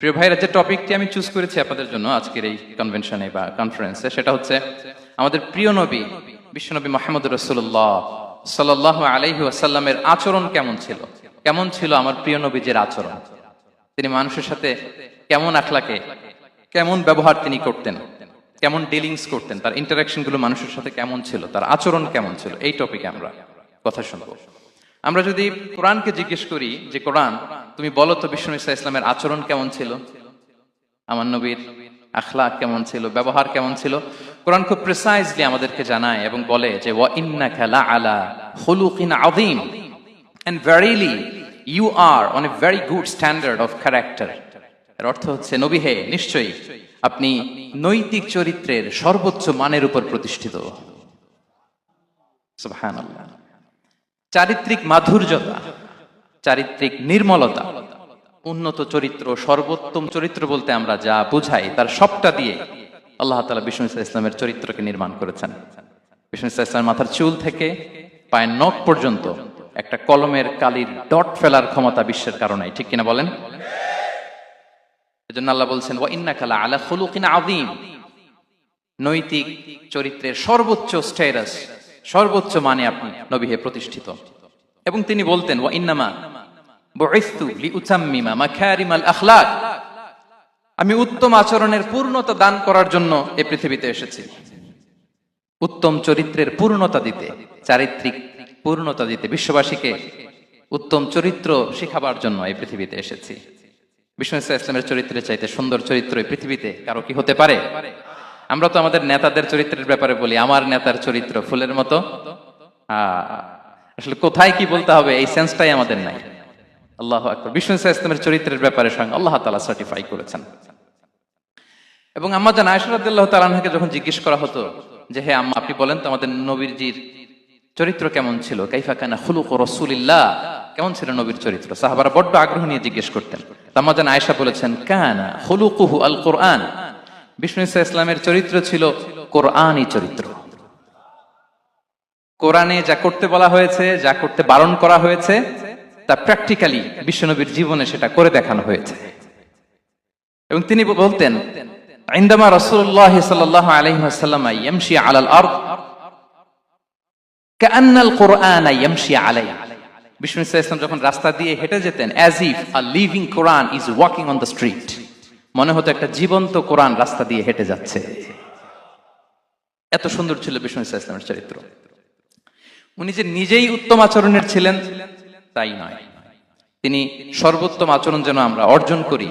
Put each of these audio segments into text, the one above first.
প্রিয় ভাইরা, যে টপিকটি আমি চুজ করেছি আপনাদের জন্য আজকের এই কনভেনশনে বা কনফারেন্সে, সেটা হচ্ছে আমাদের প্রিয় নবী বিশ্বনবী মুহাম্মদ রাসূলুল্লাহ সাল্লাল্লাহু আলাইহি ওয়াসাল্লামের আচরণ কেমন ছিল। কেমন ছিল আমার প্রিয় নবীজির আচরণ? তিনি মানুষের সাথে কেমন আখলাকে, কেমন ব্যবহার তিনি করতেন, কেমন ডিলিংস করতেন, তার ইন্টারাকশন গুলো মানুষের সাথে কেমন ছিল, তার আচরণ কেমন ছিল, এই টপিকে আমরা কথা শুনবো। আমরা যদি কোরআনকে জিজ্ঞেস করি যে কোরআন, তুমি বলো তো বিশ্বনবী সাল্লাল্লাহু আলাইহি ওয়াসাল্লামের আচরণ কেমন ছিল, আমার নবীর আখলাক কেমন ছিল, ব্যবহার কেমন ছিল, কোরআন খুব প্রিসাইজলি আমাদেরকে জানায় এবং বলে যে ওয়া ইন্নাকা লাআলা খুলুকিন আযীম, and verily you are on a very good standard of character. এর অর্থ হচ্ছে, নবী হে, নিশ্চয়ই আপনি নৈতিক চরিত্রের সর্বোচ্চ মানের উপর প্রতিষ্ঠিত। সুবহানাল্লাহ। চারিত্রিক মাধুর্যতা, চারিত্রিক নির্মলতা, উন্নত চরিত্র, সর্বোত্তম চরিত্র বলতে আমরা যা বুঝাই তার সবটা দিয়ে আল্লাহ তাআলা বিষ্ণু ইসলামের চরিত্রকে নির্মাণ করেছেন। বিষ্ণু ইসলামের মাথার চুল থেকে পায়ের নখ পর্যন্ত একটা কলমের কালির ডট ফেলার ক্ষমতা বিশ্বের কারণে, ঠিক কিনা বলেন? এজন্য আল্লাহ বলছেন ওয়া ইন্নাকা লাআলা খুলুকিন আযীম, নৈতিক চরিত্রের সর্বোচ্চ স্ট্যাটাস, সর্বোচ্চ মানে আপনি নবী হে প্রতিষ্ঠিত। এবং তিনি বলতেন ওয়া ইন্নামা বুইসতু লিউতাম্মিমা মাকারিমাল আখলাক, আমি উত্তম আচরণের পূর্ণতা দান করার জন্য এই পৃথিবীতে এসেছি। উত্তম চরিত্রের পূর্ণতা দিতে, চারিত্রিক পূর্ণতা দিতে, বিশ্ববাসীকে উত্তম চরিত্র শিখাবার জন্য এই পৃথিবীতে এসেছি। বিষ্ণু ইসলামের চরিত্রের চাইতে সুন্দর চরিত্র এই পৃথিবীতে কারো কি হতে পারে? আমরা তো আমাদের নেতাদের চরিত্রের ব্যাপারে বলি, আমার নেতার চরিত্র ফুলের মতো। আসলে কোথায় কি বলতে হবে এই সেন্সটাই আমাদের নাই। আল্লাহু আকবার। বিষ্ণু ইসলামের চরিত্রের ব্যাপারে স্বয়ং আল্লাহ তাআলা সার্টিফাই করেছেন। এবং আম্মা জান আয়েশা রাদিয়াল্লাহু তাআলা আনহাকে যখন জিজ্ঞেস করা হতো যে হে আম্মা, আপনি বলেন তো আমাদের নবীজির চরিত্র কেমন ছিল, কাইফা কানা খুলুকু রাসূলিল্লাহ, কেমন ছিল নবীর চরিত্র, সাহাবারা বড্ড আগ্রহ নিয়ে জিজ্ঞেস করতেন। আম্মা জান আয়েশা বলেছেন কানা খুলুকুহু আল কোরআন, বিষ্ণু ইসলামের চরিত্র ছিল কোরআনী চরিত্র। কোরআনে যা করতে বলা হয়েছে, যা করতে বারণ করা হয়েছে, তা প্র্যাকটিক্যালি বিশ্বনবীর জীবনে সেটা করে দেখানো হয়েছে। এবং তিনি বলতেন ইনদামা রাসূলুল্লাহ সাল্লাল্লাহু আলাইহি ওয়াসাল্লাম ইয়ামশি আলাল আরদ কাআন্নাল কুরআন ইয়ামশি আলাইহি, বিষ্ণু ইসলাম যখন রাস্তা দিয়ে হেঁটে যেতেন, as if a living Quran is walking on the street, মনে হতো একটা জীবন্ত কোরআন রাস্তা দিয়ে হেঁটে যাচ্ছে। এত সুন্দর ছিল বিষ্ণু ইসলামের চরিত্র। উনি যে নিজেই উত্তম আচরণের ছিলেন তাই নয়, তিনি সর্বোত্তম আচরণ যেন আমরা অর্জন করি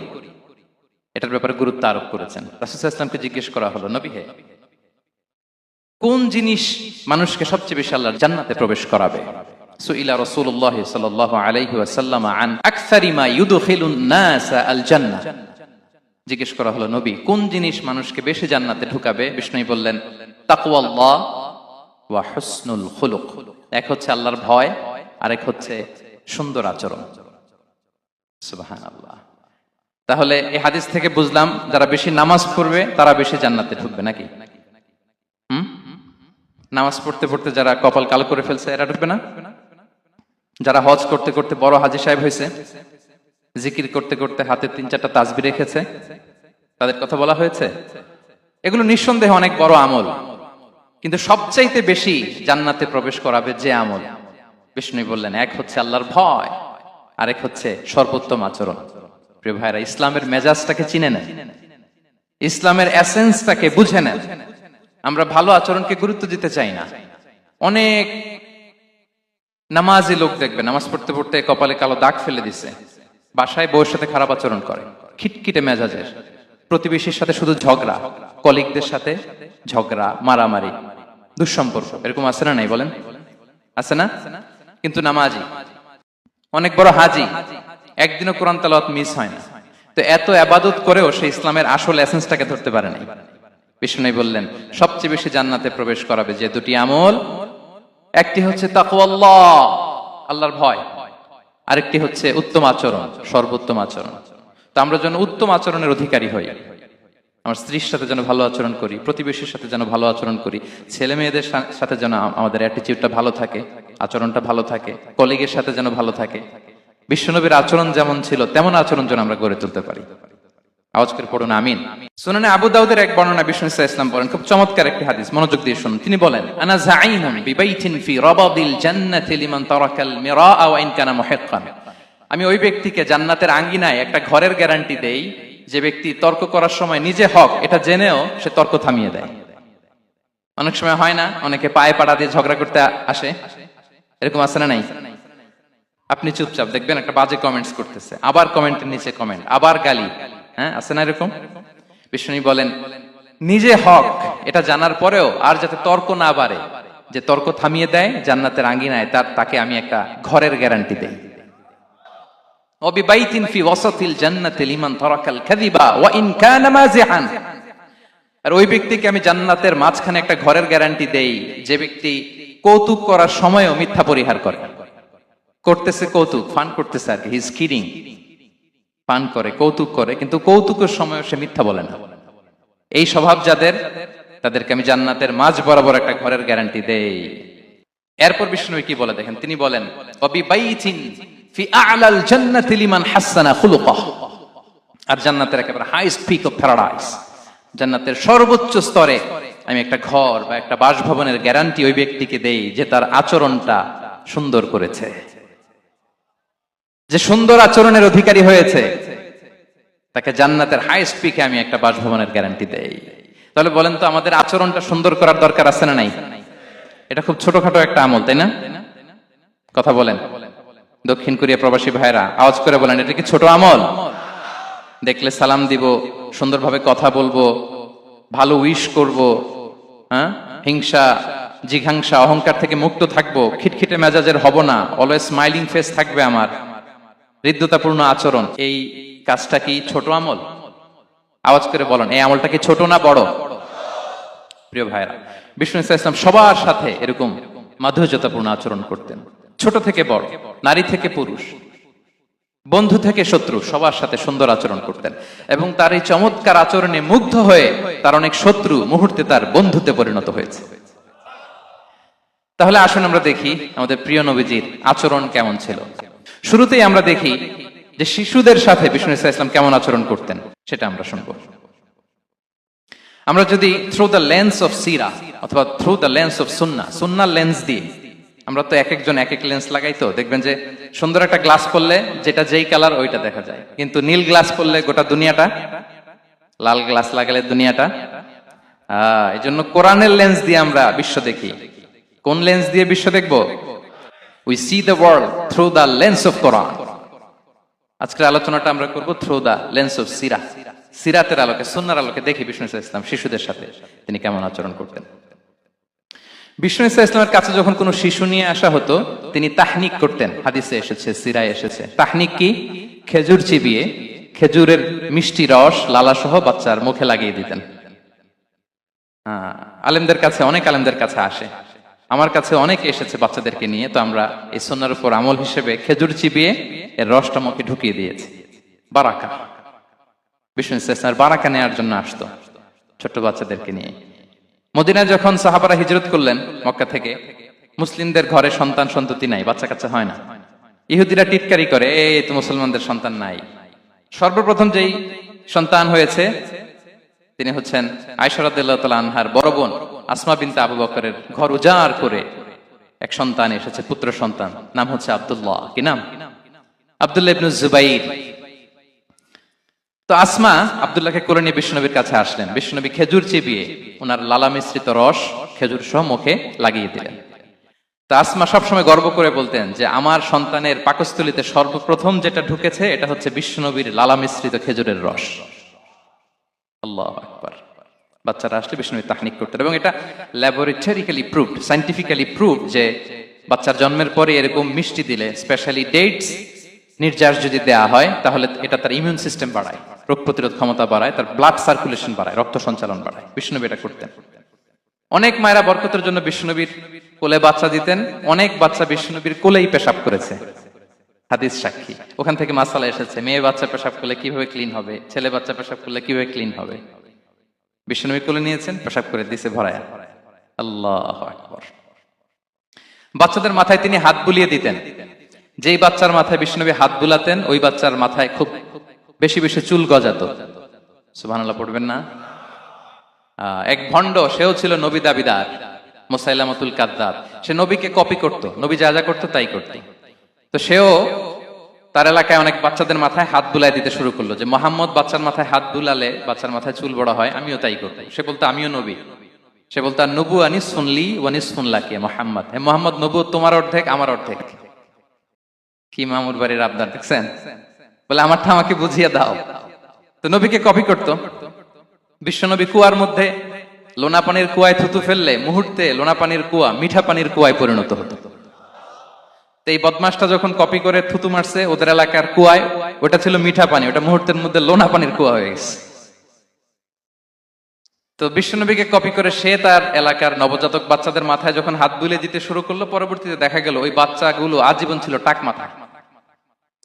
এটার ব্যাপারে গুরুত্ব আরোপ করেছেন। রাসূল সাল্লাল্লাহু আলাইহি ওয়াসাল্লামকে জিজ্ঞেস করা হলো, নবী হে, কোন জিনিস মানুষকে সবচেয়ে বেশি আল্লাহর জান্নাতে প্রবেশ করাবে? সুইলা রাসূলুল্লাহ সাল্লাল্লাহু আলাইহি ওয়াসাল্লাম আন আকসারি মা ইউদখিলুন নাস আল জান্নাহ, জিজ্ঞেস করা হলো নবী, কোন জিনিস মানুষকে বেশি জান্নাতে ঢুকাবে? বিষ্ণু বললেন তাকওয়াল্লাহ ওয়া হুসনুল খুলুক, এক হচ্ছে আল্লাহর ভয়, আরেক হচ্ছে সুন্দর আচরণ। সুবহানাল্লাহ। তাহলে এই হাদিস থেকে বুঝলাম যারা বেশি নামাজ পড়বে তারা বেশি জান্নাতে ঢুকবে নাকি? নামাজ পড়তে পড়তে যারা কপাল কালো করে ফেলছে এরা ঢুকবে না? যারা হজ করতে করতে বড় হাজী সাহেব হয়েছে, জিকির করতে করতে হাতে 3-4টা তাসবিহ রেখেছে, তাদের কথা বলা হয়েছে। এগুলো নিঃসন্দেহে অনেক বড় আমল, কিন্তু সবচাইতে বেশি জান্নাতে প্রবেশ করাবে যে আমল, বিষ্ণু বললেন এক হচ্ছে আল্লাহর ভয়, আরেক হচ্ছে সর্বোত্তম আচরণ। প্রিয় ভাইরা, ইসলামের মেজাজটাকে চিনে নেন, ইসলামের এসেন্সটাকে বুঝে নেন। আমরা ভালো আচরণকে গুরুত্ব দিতে চাই না। অনেক নামাজি লোক দেখবে নামাজ পড়তে পড়তে কপালে কালো দাগ ফেলে দিছে, বাসায় বউয়ের সাথে খারাপ আচরণ করে, খিটখিটে মেজাজের, প্রতিবেশীর সাথে শুধু ঝগড়া, কলিগদের সাথে ঝগড়া, মারামারি, দুঃসম্পর্ক, এরকম আছে না নাই বলেন? আছে না? কিন্তু নামাজি, অনেক বড় হাজি, একদিনও কোরআন তেলাওয়াত মিস হয় না। তো এত ইবাদত করেও সে ইসলামের আসল এসেন্সটাকে ধরতে পারে নাই। বিষ্ণু বললেন সবচেয়ে বেশি জান্নাতে প্রবেশ করাবে যে দুটি আমল, একটি হচ্ছে তাকওয়াল্লাহ, আল্লাহর ভয়, আরেকটি হচ্ছে উত্তম আচরণ, সর্বোত্তম আচরণ। তো আমরা যেন উত্তম আচরণের অধিকারী হই, আমার স্ত্রীর সাথে যেন ভালো আচরণ করি, প্রতিবেশীর সাথে যেন ভালো আচরণ করি, ছেলে মেয়েদের সাথে যেন আমাদের অ্যাটিটিউডটা ভালো থাকে, আচরণটা ভালো থাকে, কলিগের সাথে যেন ভালো থাকে। বিশ্বনবীর আচরণ যেমন ছিল তেমন আচরণ যেন আমরা গড়ে তুলতে পারি। আওয়াজ করে পড়ুন আমিন। সুনানে আবু দাউদের এক বর্ণনা বিষ্ণু সাল্লাল্লাহু আলাইহি ওয়াসাল্লাম বলেন, খুব চমৎকার একটি হাদিস, মনোযোগ দিয়ে শুনুন। তিনি বলেন, আনা যাঈনুন বিবাইতিন ফি রাবাদিল জান্নাতি লিমান তারাকাল মিরাআ ওয়া ইন কানা মুহিক্কান। আমি ওই ব্যক্তিকে জান্নাতের আঙ্গিনায় একটা ঘরের গ্যারান্টি দেই যে ব্যক্তি তর্ক করার সময় নিজে হক এটা জেনেও সে তর্ক থামিয়ে দেয়। অনেক সময় হয় না, অনেকে পায়ে পাড়া দিয়ে ঝগড়া করতে আসে, এরকম আছে না নাই? আপনি চুপচাপ দেখবেন একটা বাজে কমেন্টস করতেছে, আবার কমেন্টের নিচে কমেন্ট, আবার গালি, হ্যাঁ আছে না এরকম? বিষ্ণু বলেন নিজে হক এটা জানার পরেও আর যাতে তর্ক না বাড়ে, যে তর্ক থামিয়ে দেয় জান্নাতের আঙ্গিনায়, তাকে আমি একটা ঘরের গ্যারান্টি দেই। ওয়াবিবাইতিন ফি ওয়াসাতিল জান্নাতি লিমান তারাকাল কাযিবা ওয়া ইন কানা মাযিহান। আর ওই ব্যক্তিকে আমি জান্নাতের মাঝখানে একটা ঘরের গ্যারান্টি দেই যে ব্যক্তি কৌতুক করার সময়ও মিথ্যা পরিহার করে। করতেছে কৌতুক, ফান করতেছে আর কি, হি ইজ কিডিং, ফান করে, কৌতুক করে, কিন্তু কৌতুকের সময় সে মিথ্যা বলে না। এই স্বভাব যাদের, তাদেরকে আমি জান্নাতের মাঝ বরাবর একটা ঘরের গ্যারান্টি দেই। এরপর বিষ্ণু কি বলে দেখেন, তিনি বলেন ওয়াবিবাইতিন ফি আ'লাল জান্নাতি লিমান হাসানা খুলুকাহ। আর জান্নাতের একেবারে হাইস্ট পিক অফ প্যারাডাইস, জান্নাতের সর্বোচ্চ স্তরে আমি একটা ঘর বা একটা বাসভবনের গ্যারান্টি ওই ব্যক্তিকে দেই যে তার আচরণটা সুন্দর করেছে, যে সুন্দর আচরণের অধিকারী হয়েছে, তাকে জান্নাতের হাইস্ট পিকে আমি একটা বাসভবনের গ্যারান্টি দেই। তাহলে বলেন তো আমাদের আচরণটা সুন্দর করার দরকার আছে না নাই? এটা খুব ছোটখাটো একটা আমল, তাই না? কথা বলেন দক্ষিণ কোরিয়া প্রবাসী ভাইরা, আওয়াজ করে বলেন এটা কি ছোট আমল? দেখলে সালাম দিব, সুন্দরভাবে কথা বলবো, ভালো উইশ করব, হ্যাঁ, হিংসা জিঘাংসা অহংকার থেকে মুক্ত থাকবো, খিটখিটে মেজাজের হব না, অলওয়েজ স্মাইলিং ফেস থাকবে আমার, হৃদ্যতাপূর্ণ আচরণ। এই কাজটা কি ছোট আমল? আওয়াজ করে বলেন এই আমলটা কি ছোট না বড়? প্রিয় ভাইরা, বিষ্ণু ইসলাম সবার সাথে এরকম মাধুর্যতাপূর্ণ আচরণ করতেন, ছোট থেকে বড়, নারী থেকে পুরুষ, বন্ধু থেকে শত্রু, সবার সাথে সুন্দর আচরণ করতেন। এবং তার এই চমৎকার আচরণে মুগ্ধ হয়ে তার অনেক শত্রু মুহূর্তে তার বন্ধুতে পরিণত হয়েছে। তাহলে আসুন আমরা দেখি আমাদের প্রিয় নবীজির আচরণ কেমন ছিল। শুরুতেই আমরা দেখি যে শিশুদের সাথে বিষ্ণু ইসলাম কেমন আচরণ করতেন, সেটা আমরা শুনবো। আমরা যদি থ্রু দ্য লেন্স অফ সিরা অথবা through the lens of Sunnah, সুন্নাহর lens দিয়ে, আমরা তো এক একজন এক এক লেন্স লাগাই, তো দেখবেন যে সুন্দর একটা গ্লাস পরলে যেটা যেই কালার ওইটা দেখা যায়, কিন্তু নীল গ্লাস পরলে গোটা দুনিয়াটা, লাল গ্লাস লাগালে দুনিয়াটা। এই জন্য কোরআনের লেন্স দিয়ে আমরা বিশ্ব দেখি। কোন লেন্স দিয়ে বিশ্ব দেখবো? We see the world through the lens of Quran. আজকের আলোচনাটা আমরা করব থ্রু দ্য লেন্স অফ সিরা, সিরাতের আলোকে, সুন্নাহর আলোকে দেখি বিষ্ণু ইসলাম শিশুদের সাথে তিনি কেমন আচরণ করতেন। বিষ্ণু ইসলামের কাছে যখন কোনো শিশু নিয়ে আসা হতো, তিনি তাহনিক করতেন। হাদিসে এসেছে, সিরায় এসেছে। তাহনিক কি? খেজুর চিবিয়ে খেজুরের মিষ্টি রস লালাসহ বাচ্চার মুখে লাগিয়ে দিতেন। আলেমদের কাছে, অনেক আলেমদের কাছে আসে, আমার কাছে অনেকে এসেছে বাচ্চাদেরকে নিয়ে, তো আমরা এই সুন্নাহর উপর আমল হিসেবে খেজুর চিবিয়ে এর রসটা মুখে ঢুকিয়ে দিয়েছি। বারাকা, বিষ্ণু ইসলামের বারাকা নেওয়ার জন্য আসতো ছোট্ট বাচ্চাদেরকে নিয়ে। মদিনায় যখন সাহাবারা হিজরত করলেন মক্কা থেকে, মুসলিমদের ঘরে সন্তান সন্ততি নাই, বাচ্চা কাচ্চা হয় না। ইহুদিরা টিটকারি করে, এই তো মুসলমানদের সন্তান নাই। সর্বপ্রথম যেই সন্তান হয়েছে তিনি হচ্ছেন আয়েশা রাদিয়াল্লাহু তাআলা আনহার বড় বোন আসমা বিনতে আবু বকরের ঘর উজাড় করে এক সন্তান এসেছে, পুত্র সন্তান, নাম হচ্ছে আব্দুল্লাহ। কি নাম? আব্দুল্লাহ ইবনে জুবাইর। তো আসমা আব্দুল্লাহকে কোলে নিয়ে বিশ্বনবীর কাছে আসলেন। বিশ্বনবী খেজুর চিবিয়ে ওনার লালা মিশ্রিত রস খেজুর সহ মুখে লাগিয়ে দিলেন। তো আসমা সবসময় গর্ব করে বলতেন যে আমার সন্তানের পাকস্থলীতে সর্বপ্রথম যেটা ঢুকেছে এটা হচ্ছে বিশ্বনবীর লালা মিশ্রিত খেজুরের রস। আল্লাহু আকবার। বাচ্চারা আসলে বিষ্ণু তাহনিক করতেন, এবং এটা ল্যাবরেটরিক্যালি প্রুভড, সায়েন্টিফিক্যালি প্রুভড যে বাচ্চার জন্মের পরে এরকম মিষ্টি দিলে, স্পেশালি ডেটস নির্যাস যদি দেয়া হয়, তাহলে এটা তার ইমিউন সিস্টেম বাড়ায়, রোগ প্রতিরোধ ক্ষমতা বাড়ায়, তার ব্লাড সার্কুলেশন বাড়ায়, রক্ত সঞ্চালন বাড়ায়। বিষ্ণুনবী এটা করতেন। অনেক মায়েরা বরকতের জন্য বিষ্ণুনবীর কোলে বাচ্চা দিতেন। অনেক বাচ্চা বিষ্ণুনবীর কোলেই পেশাব করেছে, হাদিস সাক্ষী। ওখান থেকে মাসালা এসেছে, মেয়ে বাচ্চা পেশাব করলে কিভাবে ক্লিন হবে, ছেলে বাচ্চা পেশাব করলে কিভাবে ক্লিন হবে। বিষ্ণুনবী কোলে নিয়েছেন, পেশাব করে দিছে ভরায়া। আল্লাহু আকবার। বাচ্চাদের মাথায় তিনি হাত বুলিয়ে দিতেন। যেই বাচ্চার মাথায় বিষ্ণুনবী হাত বুলাতেন, ওই বাচ্চার মাথায় খুব বেশি বেশি চুল গজাতো। সুবহানাল্লাহ পড়বেন না? এক ভণ্ড, সেও ছিল নবী দাবিদার, মুসাইলামাতুল কাযযাব। সে নবীকে কপি করত, নবী যা যা করতো তাই করত। তো সেও তার এলাকায় অনেক বাচ্চাদের মাথায় হাত বুলাই দিতে শুরু করলো, যে মোহাম্মদ বাচ্চার মাথায় হাত বুলালে বাচ্চার মাথায় চুল বড় হয়, আমিও তাই করবো। সে বলতো আমিও নবী। সে বলতো আর নবু আনিস শুনলি ওয়ানিস শুনলাকে মোহাম্মদ, হে মোহাম্মদ, নবু তোমার অর্ধেক আমার অর্ধেক। কি মামুর বাড়ির আবদার দেখছেন? বলে আমারটা আমাকে বুঝিয়ে দাও। তো নবীকে কপি করতো। বিশ্বনবী কুয়ার মধ্যে লোনা পানির কুয়ায় থুতু ফেললে মুহূর্তে লোনা পানির কুয়া মিঠা পানির কুয়ায় পরিণত হতো। এই বদমাসটা যখন কপি করে থুতু মারছে ওদের এলাকার কুয়ায়, ওটা ছিল মিঠা পানি, ওটা মুহূর্তের মধ্যে লোনা পানির কুয়া হয়ে গেছে। তো বিশ্বনবীকে কপি করে সে তার এলাকার নবজাতক বাচ্চাদের মাথায় যখন হাত বুলিয়ে দিতে শুরু করলো, পরবর্তীতে দেখা গেল ওই বাচ্চাগুলো আজীবন ছিল টাক মাথা।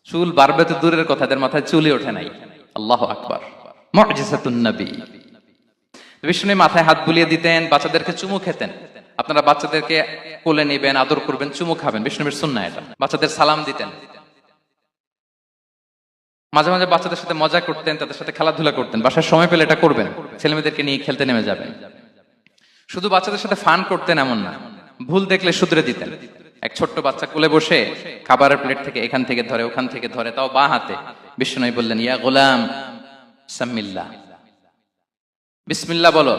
চুল বাড়বে তো দূরের কথা, এদের মাথায় চুলই ওঠে নাই। আল্লাহু আকবার, মুজিজাতুন নবী। বিশ্বনবী মাথায় হাত বুলিয়ে দিতেন, বাচ্চাদেরকে চুমু খেতেন। আপনারা বাচ্চাদেরকে কোলে নেবেন, আদর করবেন, চুমু খাবেন, বিশ্বনবীর সুন্নাহ এটা। বাচ্চাদের সালাম দিতেন। মাঝে মাঝে বাচ্চাদের সাথে মজা করতেন, তাদের সাথে খেলাধুলা করতেন। বাসার সময় পেলে এটা করবেন, ছেলেমেয়েদেরকে নিয়ে খেলতে নেমে যাবেন। শুধু বাচ্চাদের সাথে ফান করতেন এমন না, ভুল দেখলে শুধরে দিতেন। এক ছোট্ট বাচ্চা কোলে বসে খাবারের প্লেট থেকে এখান থেকে ধরে ওখান থেকে ধরে, তাও বাঁ হাতে। বিশ্বনবী বললেন ইয়া গোলাম সাম্মিল্লাহ, বিসমিল্লাহ বলো।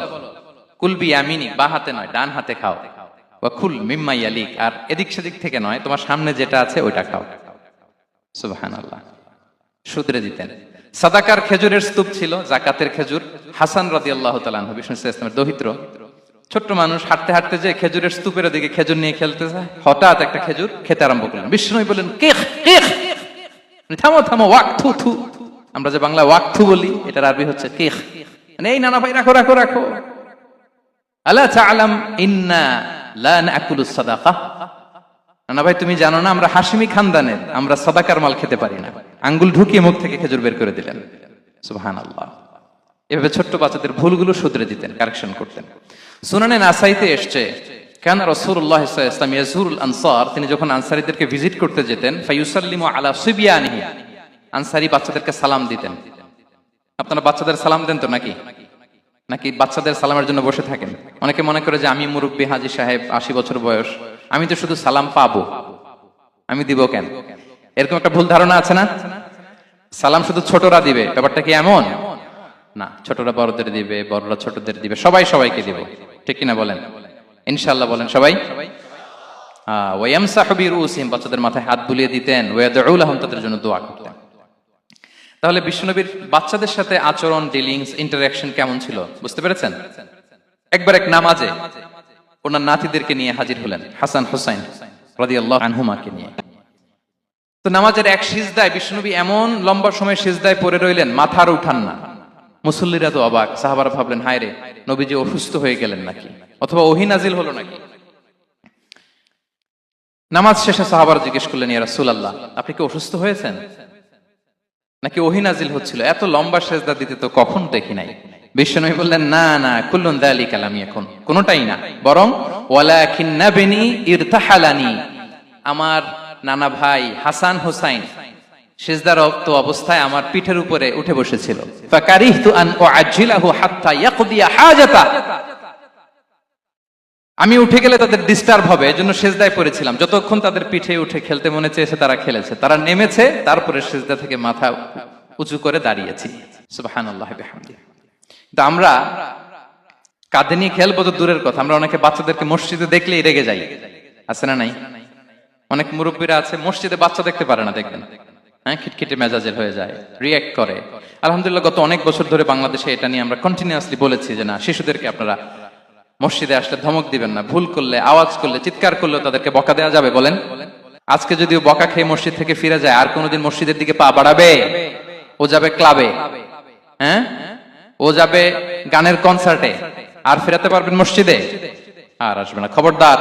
কুলবি ইয়ামিনি, বাঁ হাতে নয় ডান হাতে খাও। ওয়া কুল মিম্মা ইয়ালিক, আর এদিক সেদিক থেকে নয়, তোমার সামনে যেটা আছে ওইটা খাও। সুবহানাল্লাহ, শুধরে দিতেন। সাদাকার খেজুরের স্তূপ ছিল, জাকাতের খেজুর। হাসান রাদিয়াল্লাহু তাআলা আনহু, বিষ্ণু ইসলামের দৌহিত্র, ছোট্ট মানুষ, হাঁটতে হাঁটতে যে খেজুরের স্তূপের দিকে খেজুর নিয়ে খেলতে যায়, হঠাৎ একটা খেজুর খেতে আরম্ভ করলেন। বিষ্ণু বললেন কিখ কিখ, থামো থামো, ওয়াক থু থু। আমরা যে বাংলা ওয়াক থু বলি, এটার আরবি হচ্ছে কিখ। এই নানা ভাই রাখো রাখো রাখো। আলা তাআলাম ইন্না লা নাকুলুস সাদাকা, নানা ভাই তুমি জানো না আমরা হাশিমি খানদানের, আমরা সাদাকার মাল খেতে পারি না। আঙ্গুল ঢুকিয়ে মুখ থেকে খেজুর বের করে দিলেন। সুবহানাল্লাহ। এভাবে ছোট্ট বাচ্চাদের ভুলগুলো শুধরে দিতেন, কারেকশন করতেন। সুনানে নাসাইতে এসছে, কানা রাসূলুল্লাহ সাল্লাল্লাহু আলাইহি ওয়াসাল্লাম ইয়াজুরুল আনসার, তিনি যখন আনসারীদেরকে ভিজিট করতে যেতেন, ফায়ুসাল্লিমু আলা সিবিয়ানিহি, আনসারী বাচ্চাদেরকে সালাম দিতেন। আপনারা বাচ্চাদের সালাম দেন তো নাকি? নাকি বাচ্চাদের সালামের জন্য বসে থাকেন? অনেকে মনে করে যে আমি মুরব্বী হাজী সাহেব, 80 বছর বয়স, আমি তো শুধু সালাম পাবো, আমি দিব কেন? এরকম একটা ভুল ধারণা আছে না? সালাম শুধু ছোটরা দিবে, ব্যাপারটা কি এমন না। ছোটরা বড়দের দিবে, বড়রা ছোটদের দিবে, সবাই সবাইকে দিব, ঠিক কিনা বলেন? ইনশাআল্লাহ বলেন সবাই। ওয়ায়ামসাহু বিরুসিহিম, বাচ্চাদের মাথায় হাত বুলিয়ে দিতেন। ওয়ায়াদউ লাহুম, তাদের জন্য দোয়া করতেন। তাহলে বিশ্বনবীর বাচ্চাদের সাথে আচরণ, ডিলিংস, ইন্টারঅ্যাকশন কেমন ছিল বুঝতে পেরেছেন? একবার এক নামাজে ওনার নাতিদেরকে নিয়ে হাজির হলেন, হাসান হুসাইন রাদিয়াল্লাহু আনহুমাকে নিয়ে। তো নামাজের এক সিজদায় বিশ্বনবী এমন লম্বা সময় সিজদায় পড়ে রইলেন, মাথার উঠান না। মুসল্লিরা তো অবাক, সাহাবারা ভাবলেন হায় রে, নবীজি অসুস্থ হয়ে গেলেন নাকি, অথবা ওহী নাজিল হলো নাকি। নামাজ শেষে সাহাবারা জিজ্ঞেস করলেন ইয়া রাসূলুল্লাহ, আপনি কি অসুস্থ হয়েছেন নাকি ওহী নাজিল হচ্ছিল? এত লম্বা সিজদা দিতে তো কখন দেখি নাই। বিশ্বনবী বললেন না না, কুল্লুন যালিকা লাম ইয়াকুন, কোনটাই না, বরং ওয়ালাকিন নাবনি ইরতাহালানি, আমার নানা ভাই হাসান হুসাইন সিজদারত অবস্থায় আমার পিঠের উপরে উঠে বসেছিল। ফাকারিহতু আন উআজ্জিলাহু হাত্তা ইয়াকদিয়া হাজাতা, আমি উঠে গেলে তাদের ডিস্টার্ব হবে, এজন্য সিজদায় পড়েছিলাম। যতক্ষণ তাদের পিঠে উঠে খেলতে মনে চেয়েছে তারা খেলেছে, তারা নেমেছে, তারপরে সিজদা থেকে মাথা উঁচু করে দাঁড়িয়েছি। সুবহানাল্লাহি বিহামদিহি। তো আমরা কাঁধে নিয়ে খেলবো তো দূরের কথা, আমরা অনেকে বাচ্চাদেরকে মসজিদে দেখলেই রেগে যাই, আছে না নাই? অনেক মুরব্বীরা আছে মসজিদে বাচ্চা দেখতে পারে না, দেখবেন হ্যাঁ, খিটখিটে মেজাজের হয়ে যায়, রিঅ্যাক্ট করে। আলহামদুলিল্লাহ গত অনেক বছর ধরে বাংলাদেশে এটা নিয়ে আমরা কন্টিনিউয়াসলি বলেছি যে না, শিশুদেরকে আপনারা মসজিদে আসলে ধমক দিবেন না, ভুল করলে, আওয়াজ করলে, চিৎকার করলে তাদেরকে বকা দেওয়া যাবে? বলেন। আজকে যদিও বকা খেয়ে মসজিদ থেকে ফিরে যায়, আর কোনোদিন মসজিদের দিকে পা বাড়াবে? ও যাবে ক্লাবে, হ্যাঁ, ও যাবে গানের কনসার্টে, আর ফেরাতে পারবেন মসজিদে? আর আসবে না। খবরদার,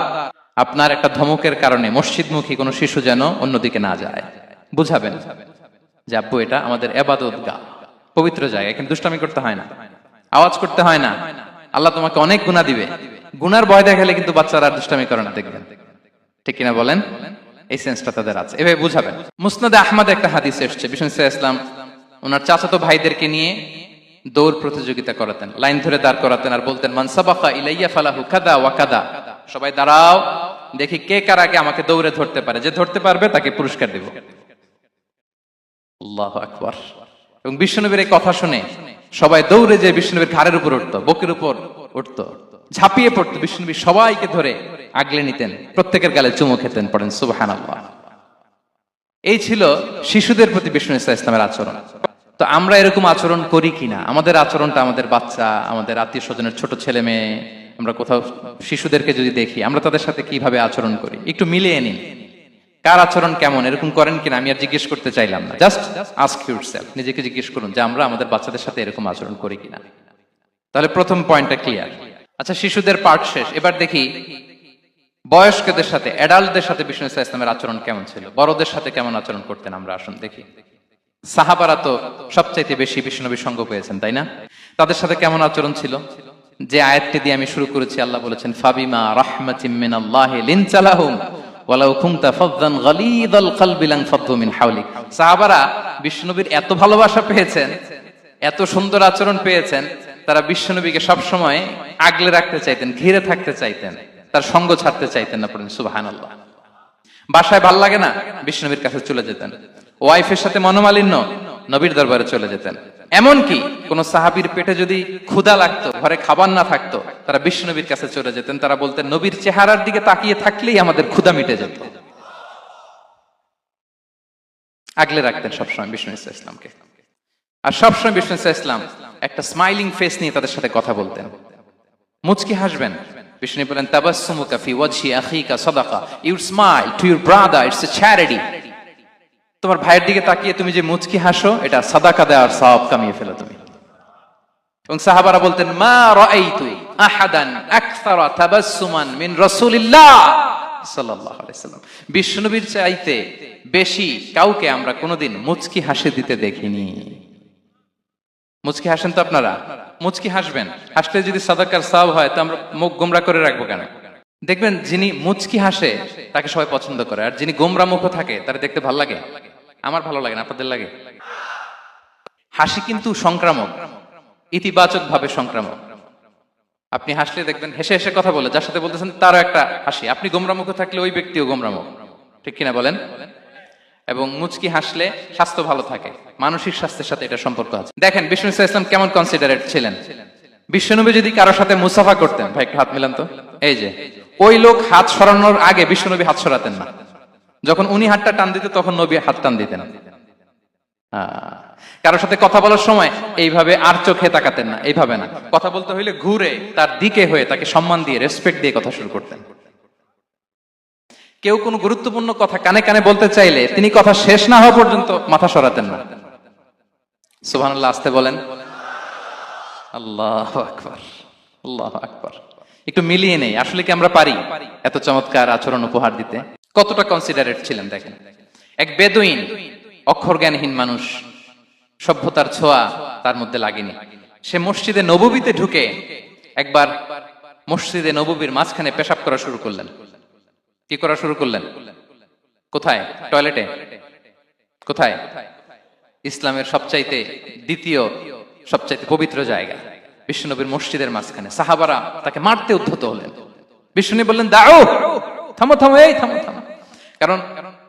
আপনার একটা ধমকের কারণে মসজিদমুখী কোনো শিশু যেন অন্যদিকে না যায়। বুঝাবেন যে আব্বু এটা আমাদের ইবাদতগাহ, পবিত্র জায়গা, এখানে দুষ্টামি করতে হয় না, আওয়াজ করতে হয় না, আল্লাহ তোমাকে অনেক গুনাহ দিবে। গুনার ভয় দেখালে কিন্তু বাচ্চারা দুষ্টামি করে না, দেখবেন, ঠিক কিনা বলেন? এই সেন্সটা তাদের আছে, এভাবে বুঝাবেন। মুসনাদে আহমদ একটা হাদিস এসেছে, বিষ্ণু সাল্লাল্লাহু আলাইহি ওয়াসাল্লাম ওনার চাচাতো ভাইদেরকে নিয়ে দৌড় প্রতিযোগিতা করাতেন, লাইন ধরে দাঁড় করাতেন আর বলতেন মান সাবাকা ইলাইয়া ফালাহু কাদা ওয়া কাদা, সবাই দাঁড়াও, দেখি কে কার আগে আমাকে দৌড়ে ধরতে পারে, যে ধরতে পারবে তাকে পুরস্কার দেব। আল্লাহু আকবার। এবং বিশ্বনবীর এই কথা শুনে সবাই দৌড়ে যে বিশ্বনবীর ঘাড়ের উপর উঠতো, বুকের উপর উঠতো, ঝাঁপিয়ে পড়তো, বিশ্বনবী সবাইকে ধরে আগলে নিতেন, প্রত্যেকের গালে চুমু খেতেন। পড়েন সুবহানাল্লাহ। এই ছিল শিশুদের প্রতি বিষ্ণু ইসা ইসলামের আচরণ। তো আমরা এরকম আচরণ করি কিনা? আমাদের আচরণটা আমাদের বাচ্চা, আমাদের আত্মীয় স্বজনের ছোট ছেলে মেয়ে, আমরা কোথাও শিশুদেরকে যদি দেখি, আমরা তাদের সাথে কিভাবে আচরণ করি একটু মিলিয়ে নিন। কার আচরণ কেমন, এরকম করেন কিনা আমি আর জিজ্ঞেস করতে চাইলাম না, জাস্ট আস্ক ইউরসেলফ, নিজেকে জিজ্ঞেস করুন যে আমরা আমাদের বাচ্চাদের সাথে এরকম আচরণ করি কিনা। তাহলে প্রথম পয়েন্টটা ক্লিয়ার। আচ্ছা, শিশুদের পার্ট শেষ, এবার দেখি বয়স্কদের সাথে, অ্যাডাল্টদের সাথে বিষ্ণু ইসা ইসলামের আচরণ কেমন ছিল, বড়দের সাথে কেমন আচরণ করতেন আমরা আসুন দেখি। সাহাবারা তো সবচাইতে বেশি বিশ্বনবীর সঙ্গ পেয়েছেন, তাই না? তাদের সাথে কেমন আচরণ ছিল? যে আয়াতটি দিয়ে আমি শুরু করেছি, আল্লাহ বলেছেন ফাবিমা রাহমাতিম মিনাল্লাহি লিনতা লাহুম ওয়ালাউ কুনতা ফাযযান গালিযাল কলবি লানফাদ্দু মিন হাওলিক। সাহাবারা বিশ্বনবীর এত ভালোবাসা পেয়েছেন, এত সুন্দর আচরণ পেয়েছেন, তারা বিশ্বনবীকে সব সময় আগলে রাখতে চাইতেন, ঘিরে থাকতে চাইতেন, তার সঙ্গ ছাড়তে চাইতেন না। পড়েন সুবহানাল্লাহ। বাসায় ভাল লাগে না, বিশ্বনবীর কাছে চলে যেতেন। ওয়াইফের সাথে মনোমালিন্য, নবীর দরবারে চলে যেতেন। এমনকি কোন সাহাবীর পেটে যদি ক্ষুধা লাগতো, ঘরে খাবার না থাকতো, তারা বিশ্বনবীর কাছে চলে যেতেন। তারা বলতেন নবীর চেহারার দিকে তাকিয়ে থাকলেই আমাদের ক্ষুধা মিটে যেত। আগলে রাখতেন সবসময় বিষ্ণু ইসা ইসলামকে। আর সবসময় বিষ্ণু ইসা ইসলাম একটা স্মাইলিং ফেস নিয়ে তাদের সাথে কথা বলতেন, মুচকি হাসবেন। বিষ্ণু বলেন তাবাসসুমুকা ফি ওয়াজহি আখিকা সাদাকা, you smile to your brother, it's a charity. তোমার ভাইয়ের দিকে তাকিয়ে তুমি যে মুচকি হাসো, এটা সাদাকা দেওয়ার সওয়াব কামিয়ে ফেলো তুমি। এবং সাহাবারা বলতেন মা রাআইতু আহাদান আকসারা তাবাসসুমান মিন রাসূলিল্লাহ সাল্লাল্লাহু আলাইহি সাল্লাম। বিশ্বনবীর চাইতে বেশি কাউকে আমরা কোনোদিন মুচকি হাসি দিতে দেখিনি। মুচকি হাসেন তো আপনারা? মুচকি হাসবেন, হাসলে যদি সাদাকার সওয়াব হয় তো আমরা মুখ গোমরা করে রাখবো কেন? দেখবেন যিনি মুচকি হাসে তাকে সবাই পছন্দ করে, আর যিনি গোমরা মুখ থাকে তারা দেখতে ভালো লাগে। আমার ভালো লাগে না, আপনাদের লাগে? হাসি কিন্তু সংক্রামক, ইতিবাচক ভাবে সংক্রামক। আপনি হাসলে দেখবেন হেসে হেসে কথা বলে যার সাথে বলতেছেন তারও একটা হাসি। আপনি গোমরা মুখ থাকলে ওই ব্যক্তিও গোমরা মুখ, ঠিক কিনা বলেন? এবং মুচকি হাসলে স্বাস্থ্য ভালো থাকে, মানসিক স্বাস্থ্যের সাথে এটা সম্পর্ক আছে। দেখেন বিষ্ণু ইসলাম কেমন কনসিডারেট ছিলেন। বিশ্বনবী যদি কারোর সাথে মুসাফা করতেন, ভাই একটু হাত মিলান তো, এই যে ওই লোক হাত সরানোর আগে বিশ্বনবী হাত সরাতেন না। যখন উনি হাতটা টান দিতেন তখন নবী হাত টান দিতেন। কারোর সাথে কথা বলার সময় এইভাবে আর চোখে তাকাতেন না, এইভাবে না। কথা বলতে হইলে ঘুরে তার দিকে হয়ে তাকে সম্মান দিয়ে, রেসপেক্ট দিয়ে কথা শুরু করতেন। কেউ কোনো গুরুত্বপূর্ণ কথা কানে কানে বলতে চাইলে তিনি কথা শেষ না হওয়া পর্যন্ত মাথা সরাতেন না। সুবহানাল্লাহ, আসতে বলেন। আল্লাহু আকবার, আল্লাহু আকবার। একটু মিলিয়ে নেই, আসলে কি আমরা পারি এত চমৎকার আচরণ উপহার দিতে? কতটা কনসিডারেট ছিলেন দেখেন। এক বেদুইন, অক্ষর জ্ঞানহীন মানুষ, সভ্যতার ছোঁয়া তার মধ্যে লাগেনি। সে মসজিদে নববীতে ঢুকে একবার মসজিদে নববীর মাঝখানে পেশাব করা শুরু করলেন। কি করা শুরু করলেন? কোথায়? টয়লেটে? কোথায়? ইসলামের সবচাইতে দ্বিতীয় সবচাইতে পবিত্র জায়গা বিশ্বনবীর মসজিদের মাঝখানে। সাহাবারা তাকে মারতে উদ্ধত হলেন। বিশ্বনবী বললেন দাও, থামো থামো, এই থামো থামো। কারণ